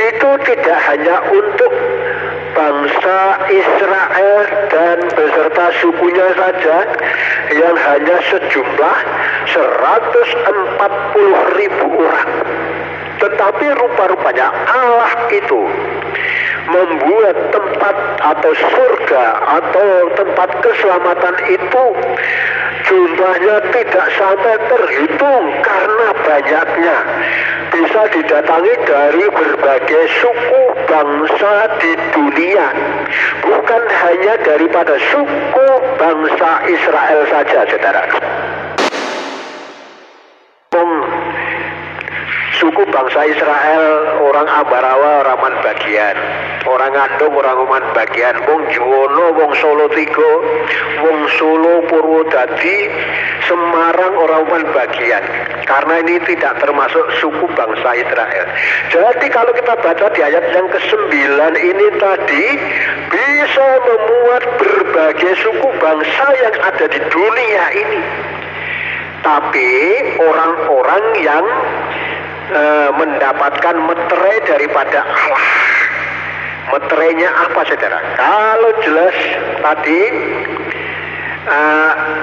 itu tidak hanya untuk bangsa Israel dan beserta sukunya saja yang hanya sejumlah 140.000 orang. Tetapi rupa-rupanya Allah itu membuat tempat atau surga atau tempat keselamatan itu jumlahnya tidak sampai terhitung karena banyaknya. Bisa didatangi dari berbagai suku bangsa di dunia, bukan hanya daripada suku bangsa Israel saja, saudara. Suku bangsa Israel, orang Ambarawa, orang Man bagian, orang Ngandung, orang Uman bagian, wong Juwono, wong Solo Tigo, wong Solo Purwodadi, Semarang, orang Uman bagian. Karena ini tidak termasuk suku bangsa Israel. Jadi kalau kita baca di ayat yang ke-9 ini tadi, bisa memuat berbagai suku bangsa yang ada di dunia ini. Tapi orang-orang yang mendapatkan meterai daripada Allah. Meterainya apa, saudara? Kalau jelas tadi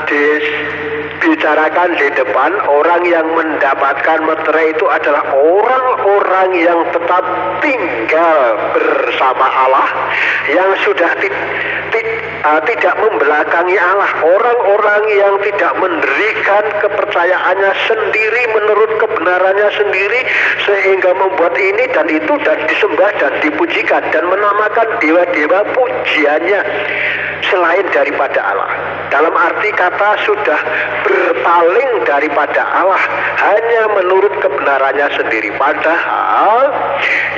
dibicarakan di depan, orang yang mendapatkan meterai itu adalah orang-orang yang tetap tinggal bersama Allah, yang sudah tidak membelakangi Allah, orang-orang yang tidak mendirikan kepercayaannya sendiri menurut kebenarannya sendiri, sehingga membuat ini dan itu dan disembah dan dipujikan dan menamakan dewa-dewa pujiannya selain daripada Allah. Dalam arti kata sudah berpaling daripada Allah hanya menurut kebenarannya sendiri. Padahal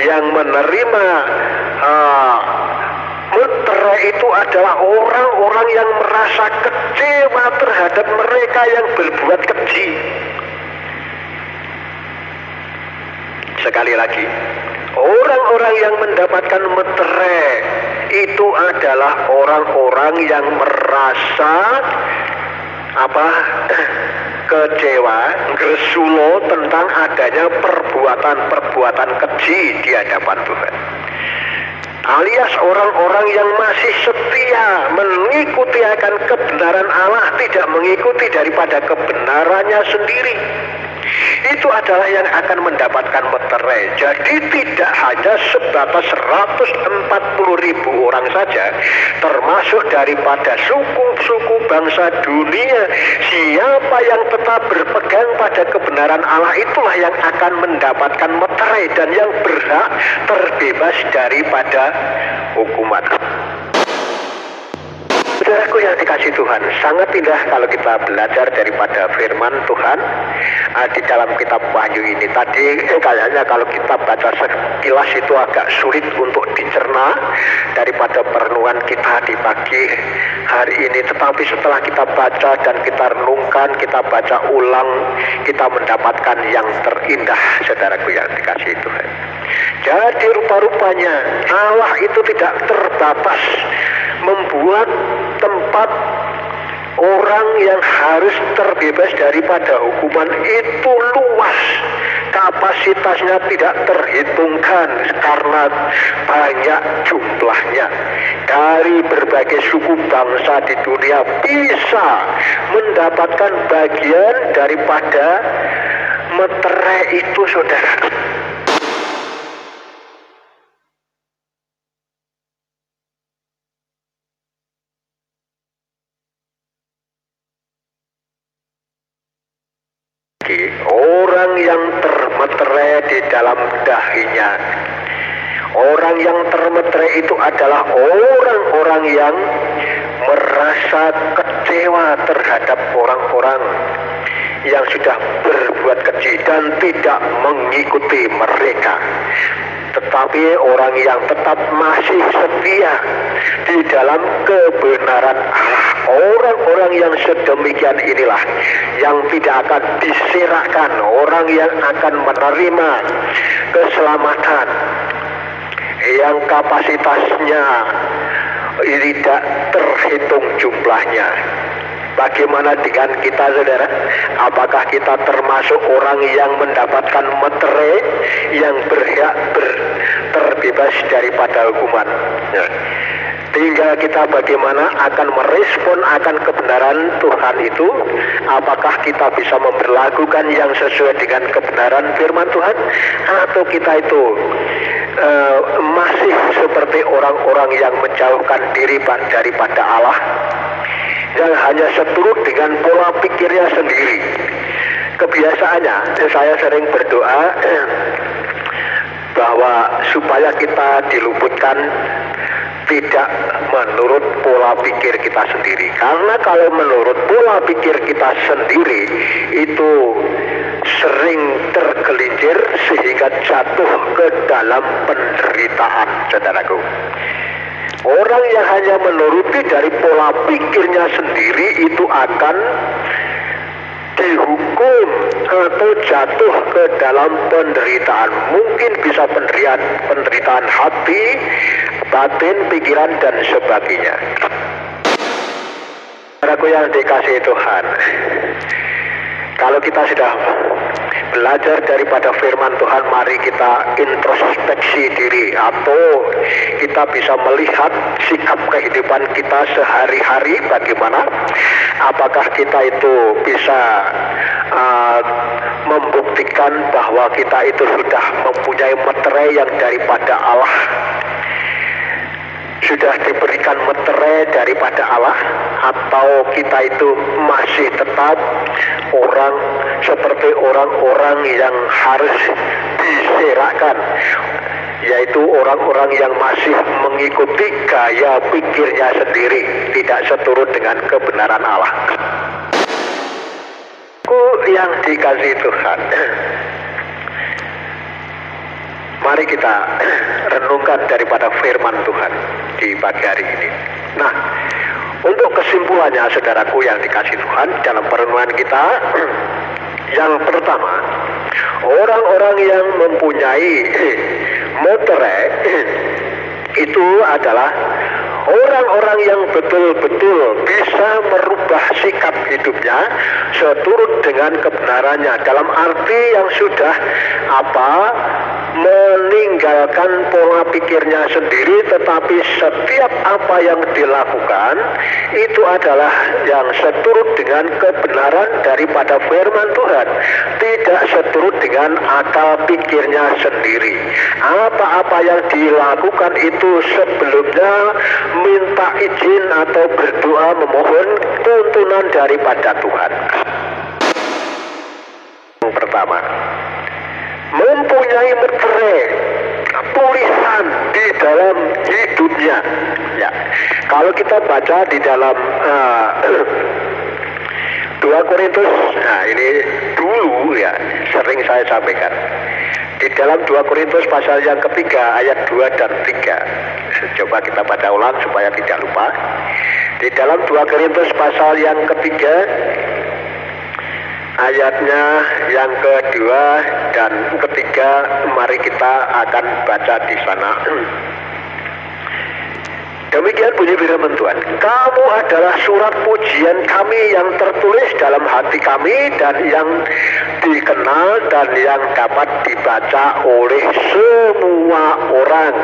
yang menerima meterai itu adalah orang-orang yang merasa kecewa terhadap mereka yang berbuat keji. Sekali lagi, orang-orang yang mendapatkan meterai itu adalah orang-orang yang merasa kecewa, gresulo tentang adanya perbuatan-perbuatan keji di hadapan Tuhan. Alias orang-orang yang masih setia mengikuti akan kebenaran Allah, tidak mengikuti daripada kebenarannya sendiri. Itu adalah yang akan mendapatkan meterai. Jadi tidak hanya sebatas 140.000 orang saja, termasuk daripada suku-suku bangsa dunia. Siapa yang tetap berpegang pada kebenaran Allah, itulah yang akan mendapatkan meterai dan yang berhak terbebas daripada hukuman. Saudaraku yang dikasihi Tuhan, sangat indah kalau kita belajar daripada firman Tuhan di dalam kitab Wahyu ini. Tadi kayaknya kalau kita baca sekilas itu agak sulit untuk dicerna daripada perenungan kita di pagi hari ini. Tetapi setelah kita baca dan kita renungkan, kita baca ulang, kita mendapatkan yang terindah, saudaraku yang dikasihi Tuhan. Jadi rupa-rupanya Allah itu tidak terbatas membuat tempat orang yang harus terbebas daripada hukuman itu luas, kapasitasnya tidak terhitungkan karena banyak jumlahnya. Dari berbagai suku bangsa di dunia bisa mendapatkan bagian daripada meterai itu, saudara. Orang yang termeterai di dalam dahinya. Orang yang termeterai itu adalah orang-orang yang merasa kecewa terhadap orang-orang yang sudah berbuat keji dan tidak mengikuti mereka. Tetapi orang yang tetap masih setia di dalam kebenaran Allah, orang-orang yang sedemikian inilah yang tidak akan diserahkan, orang yang akan menerima keselamatan, yang kapasitasnya tidak terhitung jumlahnya. Bagaimana dengan kita, saudara? Apakah kita termasuk orang yang mendapatkan meterai yang berhak terbebas daripada hukuman? Ya. Tinggal kita bagaimana akan merespon akan kebenaran Tuhan itu. Apakah kita bisa memperlakukan yang sesuai dengan kebenaran firman Tuhan, atau kita itu masih seperti orang-orang yang menjauhkan diri daripada Allah, yang hanya seturut dengan pola pikirnya sendiri. Kebiasaannya saya sering berdoa bahwa supaya kita diluputkan tidak menurut pola pikir kita sendiri. Karena kalau menurut pola pikir kita sendiri itu sering tergelincir sehingga jatuh ke dalam penderitaan, saudaraku. Orang yang hanya menuruti dari pola pikirnya sendiri itu akan dihukum atau jatuh ke dalam penderitaan. Mungkin bisa penderitaan hati, batin, pikiran, dan sebagainya. Saudaraku yang dikasihi Tuhan, kalau kita sudah belajar daripada firman Tuhan, mari kita introspeksi diri, atau kita bisa melihat sikap kehidupan kita sehari-hari bagaimana. Apakah kita itu bisa membuktikan bahwa kita itu sudah mempunyai meterai yang daripada Allah, sudah diberikan meterai daripada Allah, atau kita itu masih tetap orang seperti orang-orang yang harus diserahkan, yaitu orang-orang yang masih mengikuti gaya pikirnya sendiri, tidak seturut dengan kebenaran Allah. Yang dikasihi Tuhan, mari kita renungkan daripada firman Tuhan di pagi hari ini. Nah, untuk kesimpulannya, saudaraku yang dikasihi Tuhan, dalam perenungan kita, yang pertama, orang-orang yang mempunyai meterai itu adalah orang-orang yang betul-betul bisa merubah sikap hidupnya seturut dengan kebenarannya, dalam arti yang sudah meninggalkan pola pikirnya sendiri, tetapi setiap apa yang dilakukan itu adalah yang seturut dengan kebenaran daripada firman Tuhan, tidak seturut dengan akal pikirnya sendiri. Apa-apa yang dilakukan itu sebelumnya minta izin atau berdoa memohon tuntunan daripada Tuhan. Yang pertama, mempunyai meterai tulisan di dalam hidupnya. Ya, kalau kita baca di dalam 2 Korintus, nah ini dulu ya sering saya sampaikan. Di dalam 2 Korintus pasal yang ketiga ayat 2 dan 3. Coba kita baca ulang supaya tidak lupa. Di dalam 2 Korintus pasal yang ketiga ayatnya yang kedua dan ketiga, mari kita akan baca di sana. Demikian bunyi firman Tuhan. Kamu adalah surat pujian kami yang tertulis dalam hati kami dan yang dikenal dan yang dapat dibaca oleh semua orang.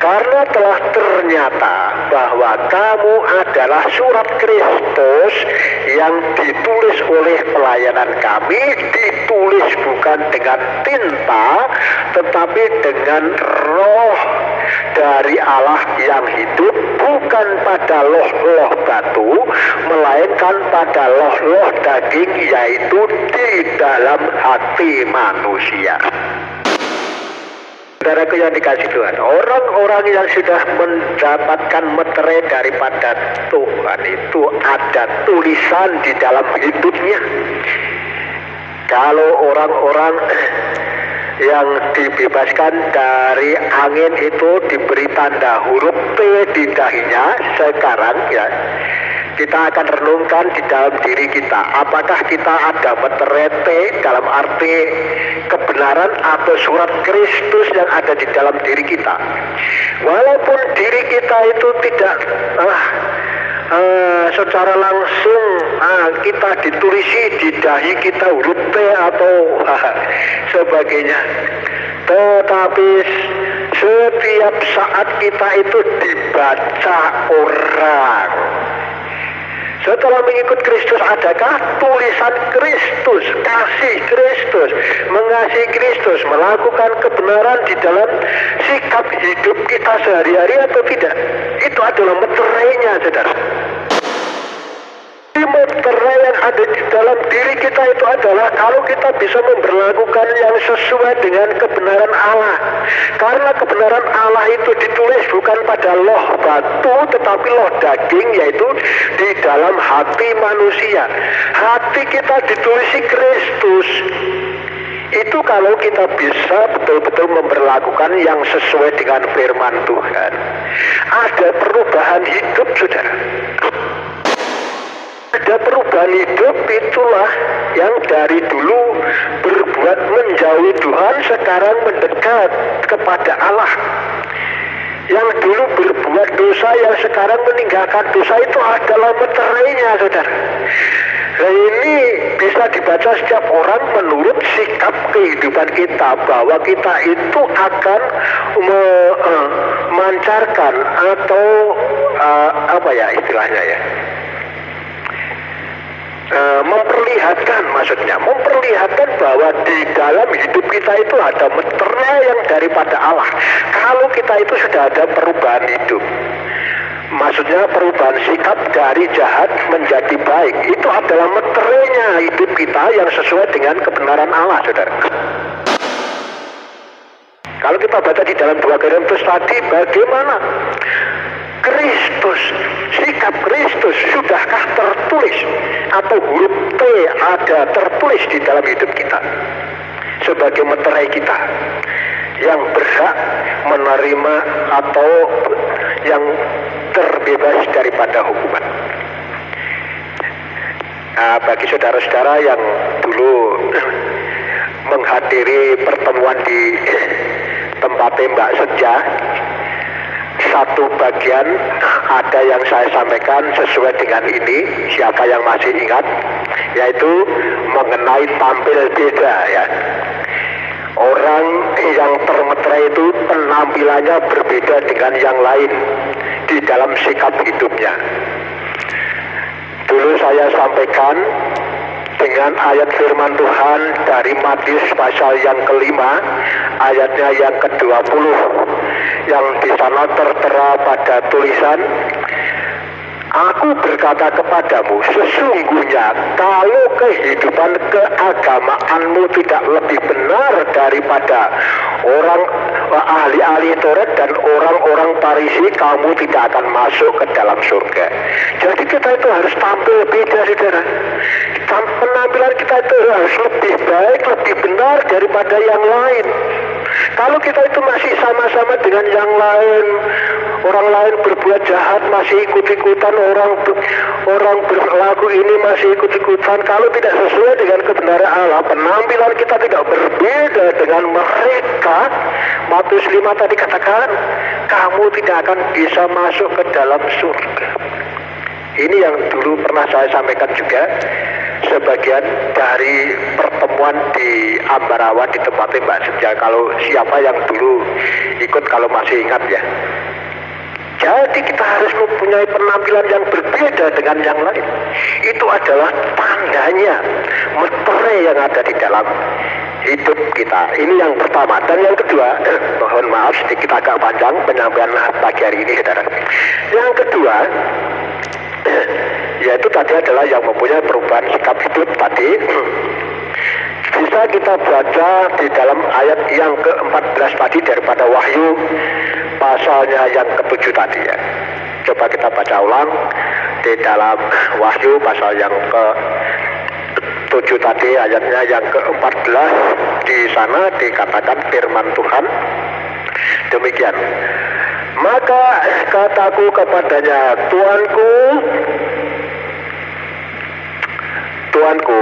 Karena telah ternyata bahwa kamu adalah surat Kristus yang ditulis oleh pelayanan kami, ditulis bukan dengan tinta, tetapi dengan roh dari Allah yang hidup, bukan pada loh-loh batu, melainkan pada loh-loh daging, yaitu di dalam hati manusia. Saudaraku yang dikasih Tuhan, orang-orang yang sudah mendapatkan meterai daripada Tuhan itu ada tulisan di dalam hidupnya. Kalau orang-orang yang dibebaskan dari angin itu diberi tanda huruf P di dahinya, sekarang ya kita akan renungkan di dalam diri kita, apakah kita ada meterai T dalam arti kebenaran atau surat Kristus yang ada di dalam diri kita. Walaupun diri kita itu tidak secara langsung kita ditulisi di dahi kita huruf T atau sebagainya, tetapi setiap saat kita itu dibaca orang. Setelah mengikut Kristus, adakah tulisan Kristus, kasih Kristus, mengasihi Kristus, melakukan kebenaran di dalam sikap hidup kita sehari-hari atau tidak? Itu adalah meterainya, saudara. Meterai yang ada di dalam diri kita itu adalah kalau kita bisa memperlakukan yang sesuai dengan kebenaran Allah. Karena kebenaran Allah itu ditulis bukan pada loh batu, tetapi loh daging, yaitu di dalam hati manusia. Hati kita ditulisi Kristus. Itu kalau kita bisa betul-betul memperlakukan yang sesuai dengan firman Tuhan. Ada perubahan hidup, saudara. Ada perubahan hidup, itulah yang dari dulu berbuat menjauhi Tuhan, sekarang mendekat kepada Allah. Yang dulu berbuat dosa, yang sekarang meninggalkan dosa, itu adalah meterainya, saudara. Nah, ini bisa dibaca setiap orang menurut sikap kehidupan kita, bahwa kita itu akan memancarkan atau apa ya istilahnya ya, memperlihatkan bahwa di dalam hidup kita itu ada meterai yang daripada Allah. Kalau kita itu sudah ada perubahan hidup, maksudnya perubahan sikap dari jahat menjadi baik, itu adalah meterainya hidup kita yang sesuai dengan kebenaran Allah, saudara. Kalau kita baca di dalam 2 Korintus tadi, bagaimana Kristus, sikap Kristus sudahkah tertulis atau huruf T ada tertulis di dalam hidup kita sebagai meterai kita yang berhak menerima atau yang terbebas daripada hukuman. Bagi saudara-saudara yang dulu menghadiri pertemuan di tempat Mbak Seja, satu bagian ada yang saya sampaikan sesuai dengan ini, siapa yang masih ingat, yaitu mengenai tampil beda ya. Orang yang termeterai itu penampilannya berbeda dengan yang lain di dalam sikap hidupnya. Dulu saya sampaikan dengan ayat firman Tuhan dari Matius pasal yang ke-5, ayatnya yang ke-20, yang di sana tertera pada tulisan, Aku berkata kepadamu, sesungguhnya kalau kehidupan keagamaanmu tidak lebih benar daripada orang ahli-ahli Taurat dan orang-orang Farisi, kamu tidak akan masuk ke dalam surga. Jadi kita itu harus tampil beda, saudara. Penampilan kita itu harus lebih baik, lebih benar daripada yang lain. Kalau kita itu masih sama-sama dengan yang lain, orang lain berbuat jahat masih ikut-ikutan, orang berlaku ini masih ikut-ikutan, kalau tidak sesuai dengan kebenaran Allah, penampilan kita tidak berbeda dengan mereka, Matius 5 tadi katakan, kamu tidak akan bisa masuk ke dalam surga. Ini yang dulu pernah saya sampaikan juga, sebagian dari pertemuan di Ambarawa di tempatnya Mbak Senja. Kalau siapa yang dulu ikut, kalau masih ingat ya. Jadi kita harus mempunyai penampilan yang berbeda dengan yang lain. Itu adalah tandanya, metode yang ada di dalam hidup kita. Ini yang pertama. Dan yang kedua, mohon maaf sedikit agak panjang penyampaian pagi hari ini, saudara. Yang kedua, yaitu tadi adalah yang mempunyai perubahan sikap hidup tadi. Bisa kita baca di dalam ayat yang ke-14 tadi daripada Wahyu pasalnya yang ke-7 tadi ya. Coba kita baca ulang di dalam Wahyu pasal yang ke-7 tadi, ayatnya yang ke-14. Di sana dikatakan firman Tuhan demikian. Maka kataku kepadanya, Tuanku,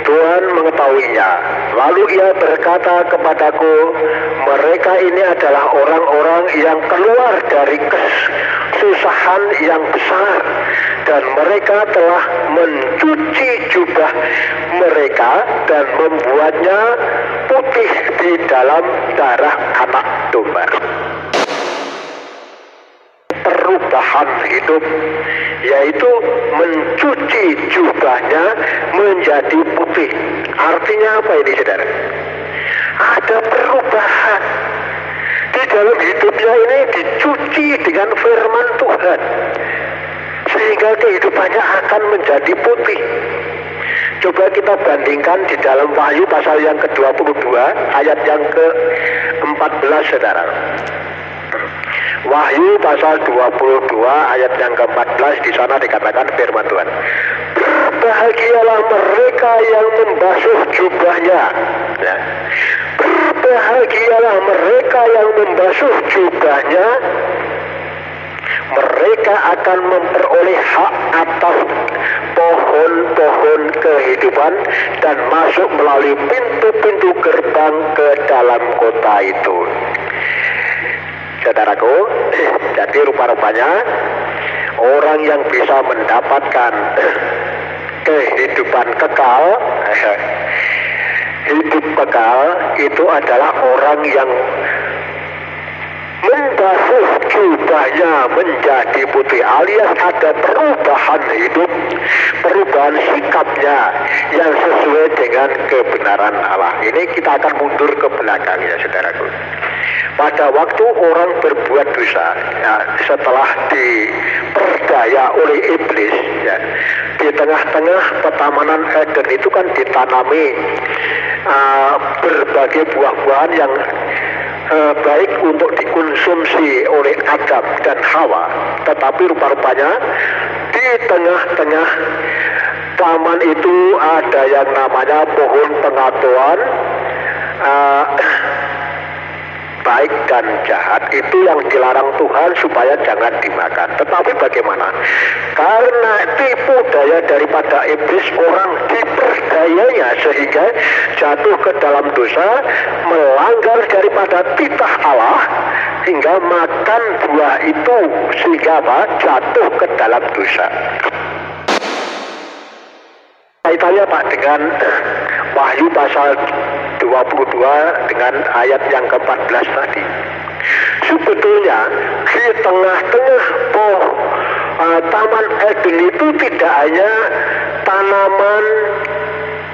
Tuhan mengetahuinya. Lalu ia berkata kepadaku, mereka ini adalah orang-orang yang keluar dari kesusahan yang besar, dan mereka telah mencuci jubah mereka dan membuatnya putih di dalam darah anak domba. Perubahan hidup, yaitu mencuci jubahnya menjadi putih. Artinya apa ini, saudara? Ada perubahan di dalam hidupnya, ini dicuci dengan firman Tuhan sehingga kehidupannya akan menjadi putih. Coba kita bandingkan di dalam Wahyu pasal yang ke-22 ayat yang ke-14, saudara. Wahyu pasal 22 ayat yang ke-14, di sana dikatakan firman Tuhan, berbahagialah mereka yang membasuh jubahnya. Ya. Berbahagialah mereka yang membasuh jubahnya, mereka akan memperoleh hak atas pohon-pohon kehidupan dan masuk melalui pintu-pintu gerbang ke dalam kota itu. Saudaraku, jadi rupa-rupanya orang yang bisa mendapatkan kehidupan kekal, hidup kekal, itu adalah orang yang membasuh jubahnya menjadi putih, alias ada perubahan hidup, perubahan sikapnya yang sesuai dengan kebenaran Allah. Ini kita akan mundur ke belakang ya, saudaraku. Pada waktu orang berbuat dosa, ya, setelah diperdaya oleh iblis, ya, di tengah-tengah petamanan Eden itu kan ditanami berbagai buah-buahan yang baik untuk dikonsumsi oleh Adam dan Hawa. Tetapi rupa-rupanya di tengah-tengah taman itu ada yang namanya pohon pengetahuan baik dan jahat. Itu yang dilarang Tuhan supaya jangan dimakan. Tetapi bagaimana? Karena tipu daya daripada iblis, orang diperdayanya sehingga jatuh ke dalam dosa, melanggar daripada titah Allah, hingga makan buah itu sehingga jatuh ke dalam dosa. Kaitannya Pak dengan Wahyu pasal 22 dengan ayat yang ke-14 tadi. Sebetulnya di tengah-tengah Taman Eden itu tidak hanya tanaman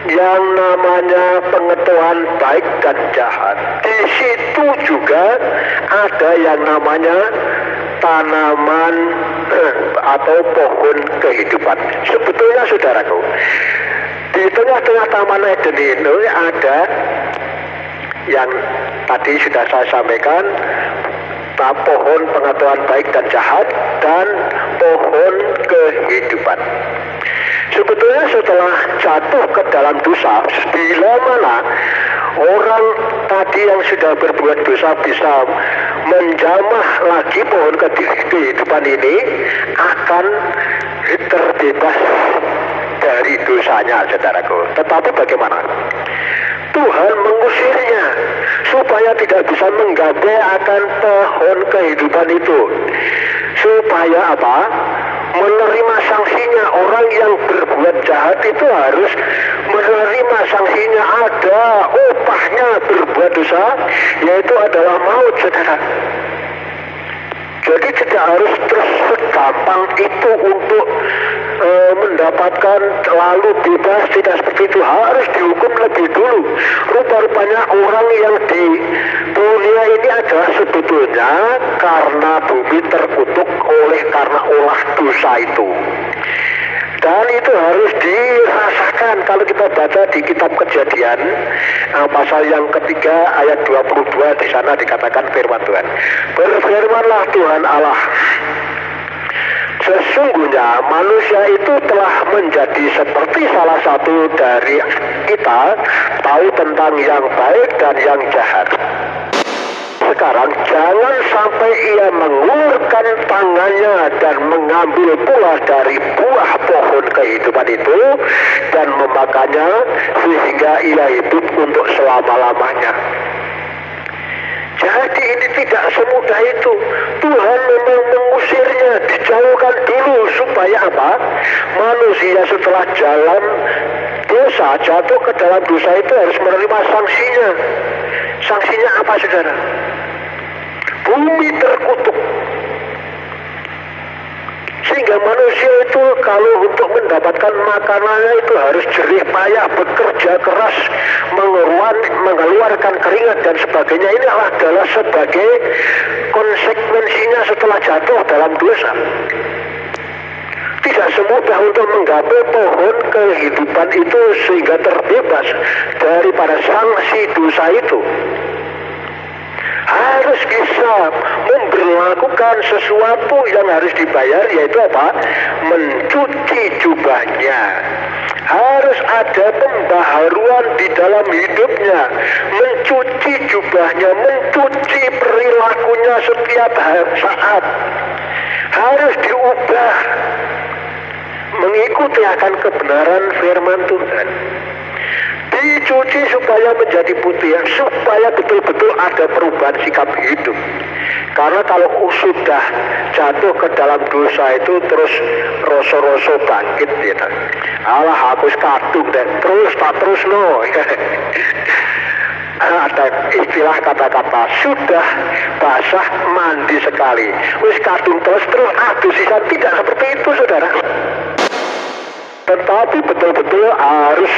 yang namanya pengetahuan baik dan jahat. Di situ juga ada yang namanya tanaman atau pohon kehidupan. Sebetulnya saudaraku, di tengah-tengah Taman Eden ini ada yang tadi sudah saya sampaikan, pohon pengetahuan baik dan jahat dan pohon kehidupan. Sebetulnya setelah jatuh ke dalam dosa, bila mana orang tadi yang sudah berbuat dosa bisa menjamah lagi pohon kehidupan ini, akan terbebas dari dosanya, saudaraku. Tetapi bagaimana? Tuhan mengusirnya supaya tidak bisa menggapai akan pohon kehidupan itu. Supaya apa? Menerima sanksinya. Orang yang berbuat jahat itu harus menerima sanksinya. Ada upahnya berbuat dosa, yaitu adalah maut, saudara. Jadi tidak harus terus segampang itu untuk mendapatkan lalu bebas, tidak seperti itu. Harus dihukum lebih dulu. Rupa-rupanya orang yang di dunia ini adalah sebetulnya karena bumi terkutuk oleh karena ulah dosa itu. Dan itu harus dirasakan. Kalau kita baca di kitab Kejadian pasal yang ketiga ayat 22, di sana dikatakan firman Tuhan. Berfirmanlah Tuhan Allah, sesungguhnya manusia itu telah menjadi seperti salah satu dari kita, tahu tentang yang baik dan yang jahat. Sekarang jangan sampai ia mengulurkan tangannya dan mengambil pula dari buah pohon kehidupan itu dan memakannya sehingga ia hidup untuk selama-lamanya. Jadi ini tidak semudah itu. Tuhan memang mengusirnya, dijauhkan dulu supaya apa? Manusia setelah jalan dosa, jatuh ke dalam dosa itu harus menerima sanksinya. Sanksinya apa, saudara? Bumi terkutuk. Sehingga manusia itu kalau untuk mendapatkan makanannya itu harus jerih payah, bekerja keras, mengeluarkan keringat dan sebagainya. Ini adalah sebagai konsekuensinya setelah jatuh dalam dosa. Tidak semudah untuk menggapai pohon kehidupan itu sehingga terbebas daripada sanksi dosa itu. Harus bisa memberlakukan sesuatu yang harus dibayar, yaitu apa? Mencuci jubahnya. Harus ada pembaharuan di dalam hidupnya, mencuci jubahnya, mencuci perilakunya setiap saat. Harus diubah mengikuti akan kebenaran firman Tuhan. Dicuci supaya menjadi putih, supaya betul-betul ada perubahan sikap hidup. Karena kalau sudah jatuh ke dalam dosa itu terus rasa-rasa bangkit ya. Alah aku kadung dan terus no. Ada istilah kata-kata sudah basah mandi sekali. Wis kadung terus aduh sisa, tidak seperti itu, saudara. Tetapi betul-betul harus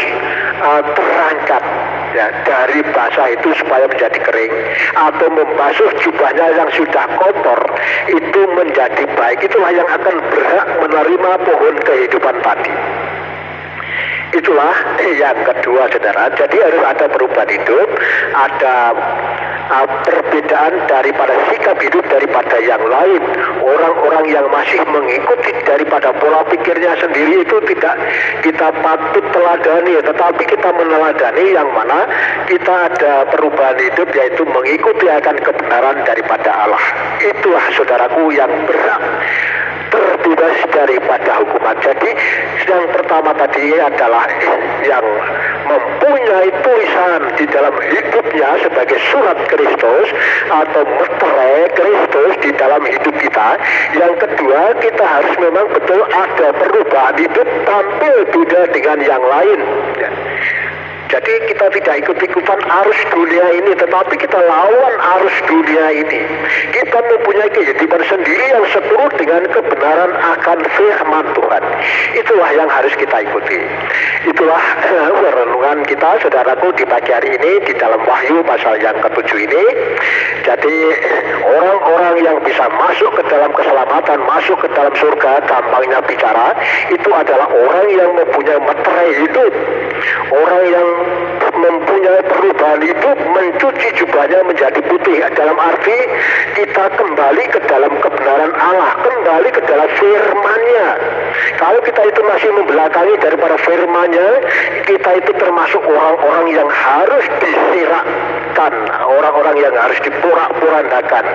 terangkat ya, dari basah itu supaya menjadi kering, atau membasuh jubahnya yang sudah kotor itu menjadi baik. Itulah yang akan berhak menerima pohon kehidupan tadi. Itulah yang kedua, saudara. Jadi harus ada perubahan hidup, ada perbedaan daripada sikap hidup daripada yang lain. Orang-orang yang masih mengikuti daripada pola pikirnya sendiri itu tidak kita patut teladani, tetapi kita meneladani yang mana kita ada perubahan hidup, yaitu mengikuti akan kebenaran daripada Allah. Itulah, saudaraku, yang berhak terbebas daripada hukuman. Jadi yang pertama tadi adalah yang mempunyai tulisan di dalam hidupnya sebagai surat Kristus atau meterai Kristus di dalam hidup kita. Yang kedua, kita harus memang betul ada perubahan hidup, tampil beda dengan yang lain. Jadi kita tidak ikut-ikutan arus dunia ini, tetapi kita lawan arus dunia ini. Kita mempunyai kehidupan sendiri yang seturut dengan kebenaran akan firman Tuhan. Itulah yang harus kita ikuti. Itulah renungan kita, saudaraku, di pagi hari ini di dalam Wahyu pasal yang ke-7 ini. Jadi orang-orang yang bisa masuk ke dalam keselamatan, masuk ke dalam surga, gampangnya bicara, itu adalah orang yang mempunyai meterai hidup. Orang yang mempunyai perubahan hidup, mencuci jubahnya menjadi putih. Dalam arti kita kembali ke dalam kebenaran Allah, kembali ke dalam firman-Nya. Kalau kita itu masih membelakangi daripada firman-Nya, kita itu termasuk orang-orang yang harus disirakkan, orang-orang yang harus diporak-porandakan.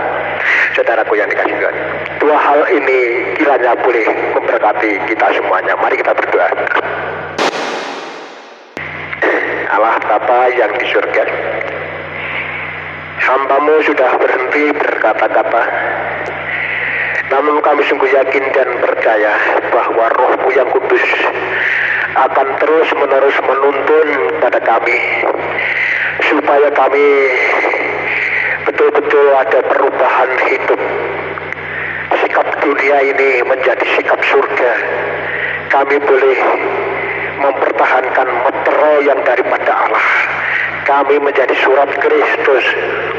Saudaraku yang dikasih Tuhan, dua hal ini kiranya boleh memberkati kita semuanya. Mari kita berdoa. Allah Bapa yang di surga. Hamba-Mu sudah berhenti berkata-kata, namun kami sungguh yakin dan percaya bahwa Roh-Mu yang kudus akan terus-menerus menuntun pada kami, supaya kami betul-betul ada perubahan hidup. Sikap dunia ini menjadi sikap surga. Kami boleh mempertahankan meterai yang daripada Allah. Kami menjadi surat Kristus,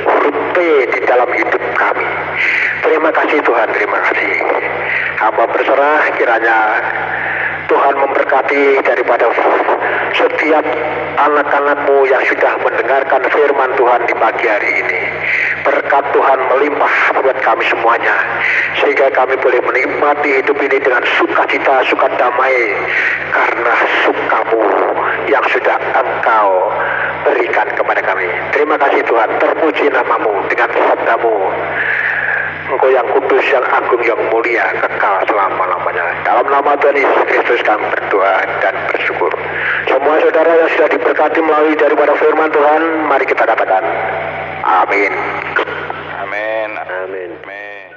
huruf P di dalam hidup kami. Terima kasih Tuhan, terima kasih. Hamba berserah kiranya Tuhan memberkati daripada setiap anak-anak-Mu yang sudah mendengarkan firman Tuhan di pagi hari ini. Berkat Tuhan melimpah buat kami semuanya, sehingga kami boleh menikmati hidup ini dengan sukacita, suka damai, karena suka-Mu yang sudah Engkau berikan kepada kami. Terima kasih Tuhan, terpuji nama-Mu dengan sabda-Mu. Engkau yang kudus, yang agung, yang mulia, kekal selama-lamanya. Dalam nama Tuhan Yesus Kristus kami berdoa dan bersyukur. Semua saudara yang sudah diberkati melalui daripada firman Tuhan, mari kita katakan amin. Amin. Amin. Amin.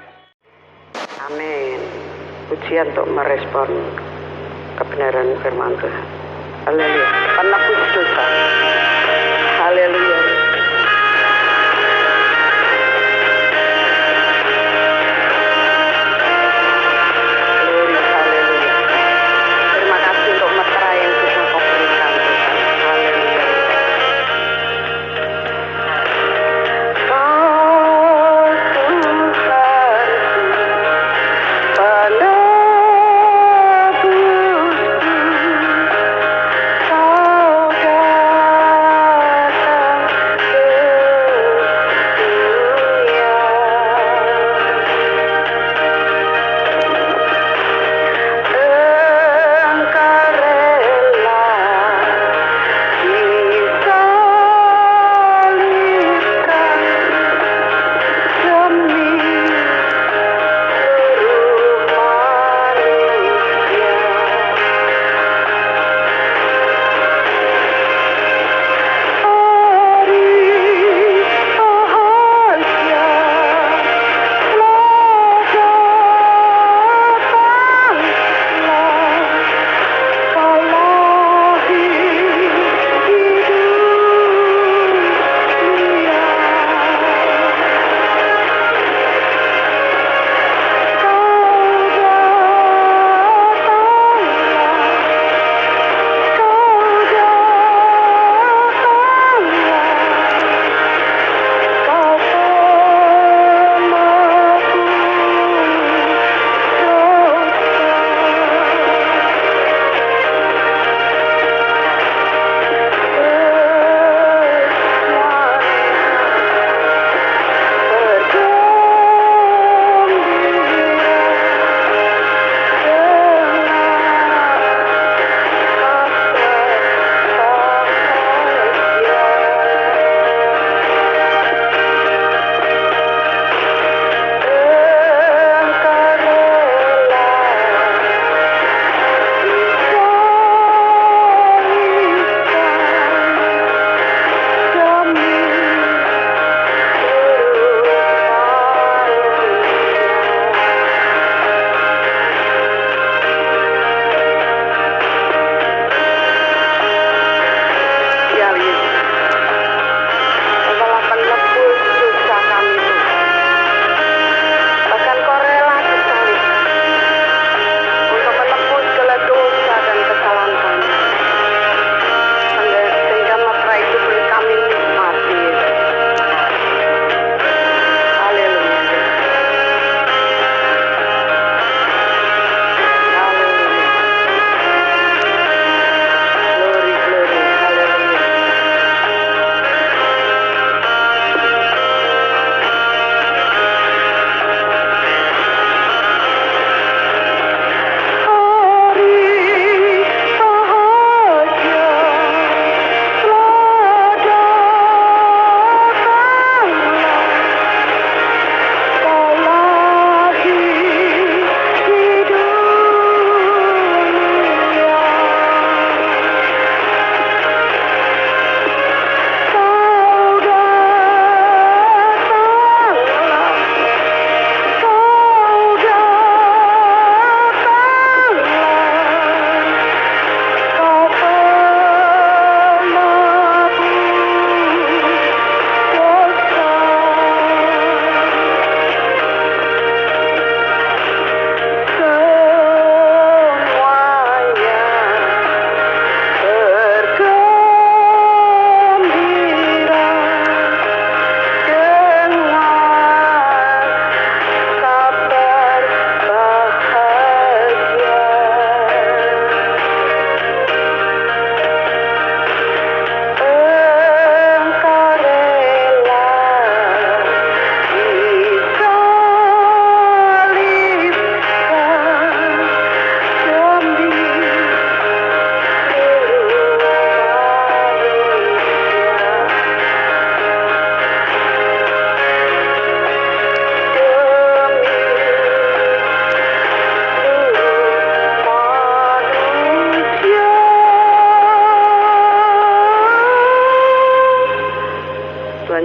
Amin. Pujian untuk merespon kebenaran firman Tuhan. Haleluya. Penebus dosa. Haleluya. Kau datang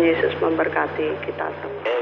Tuhan Yesus memberkati kita semua.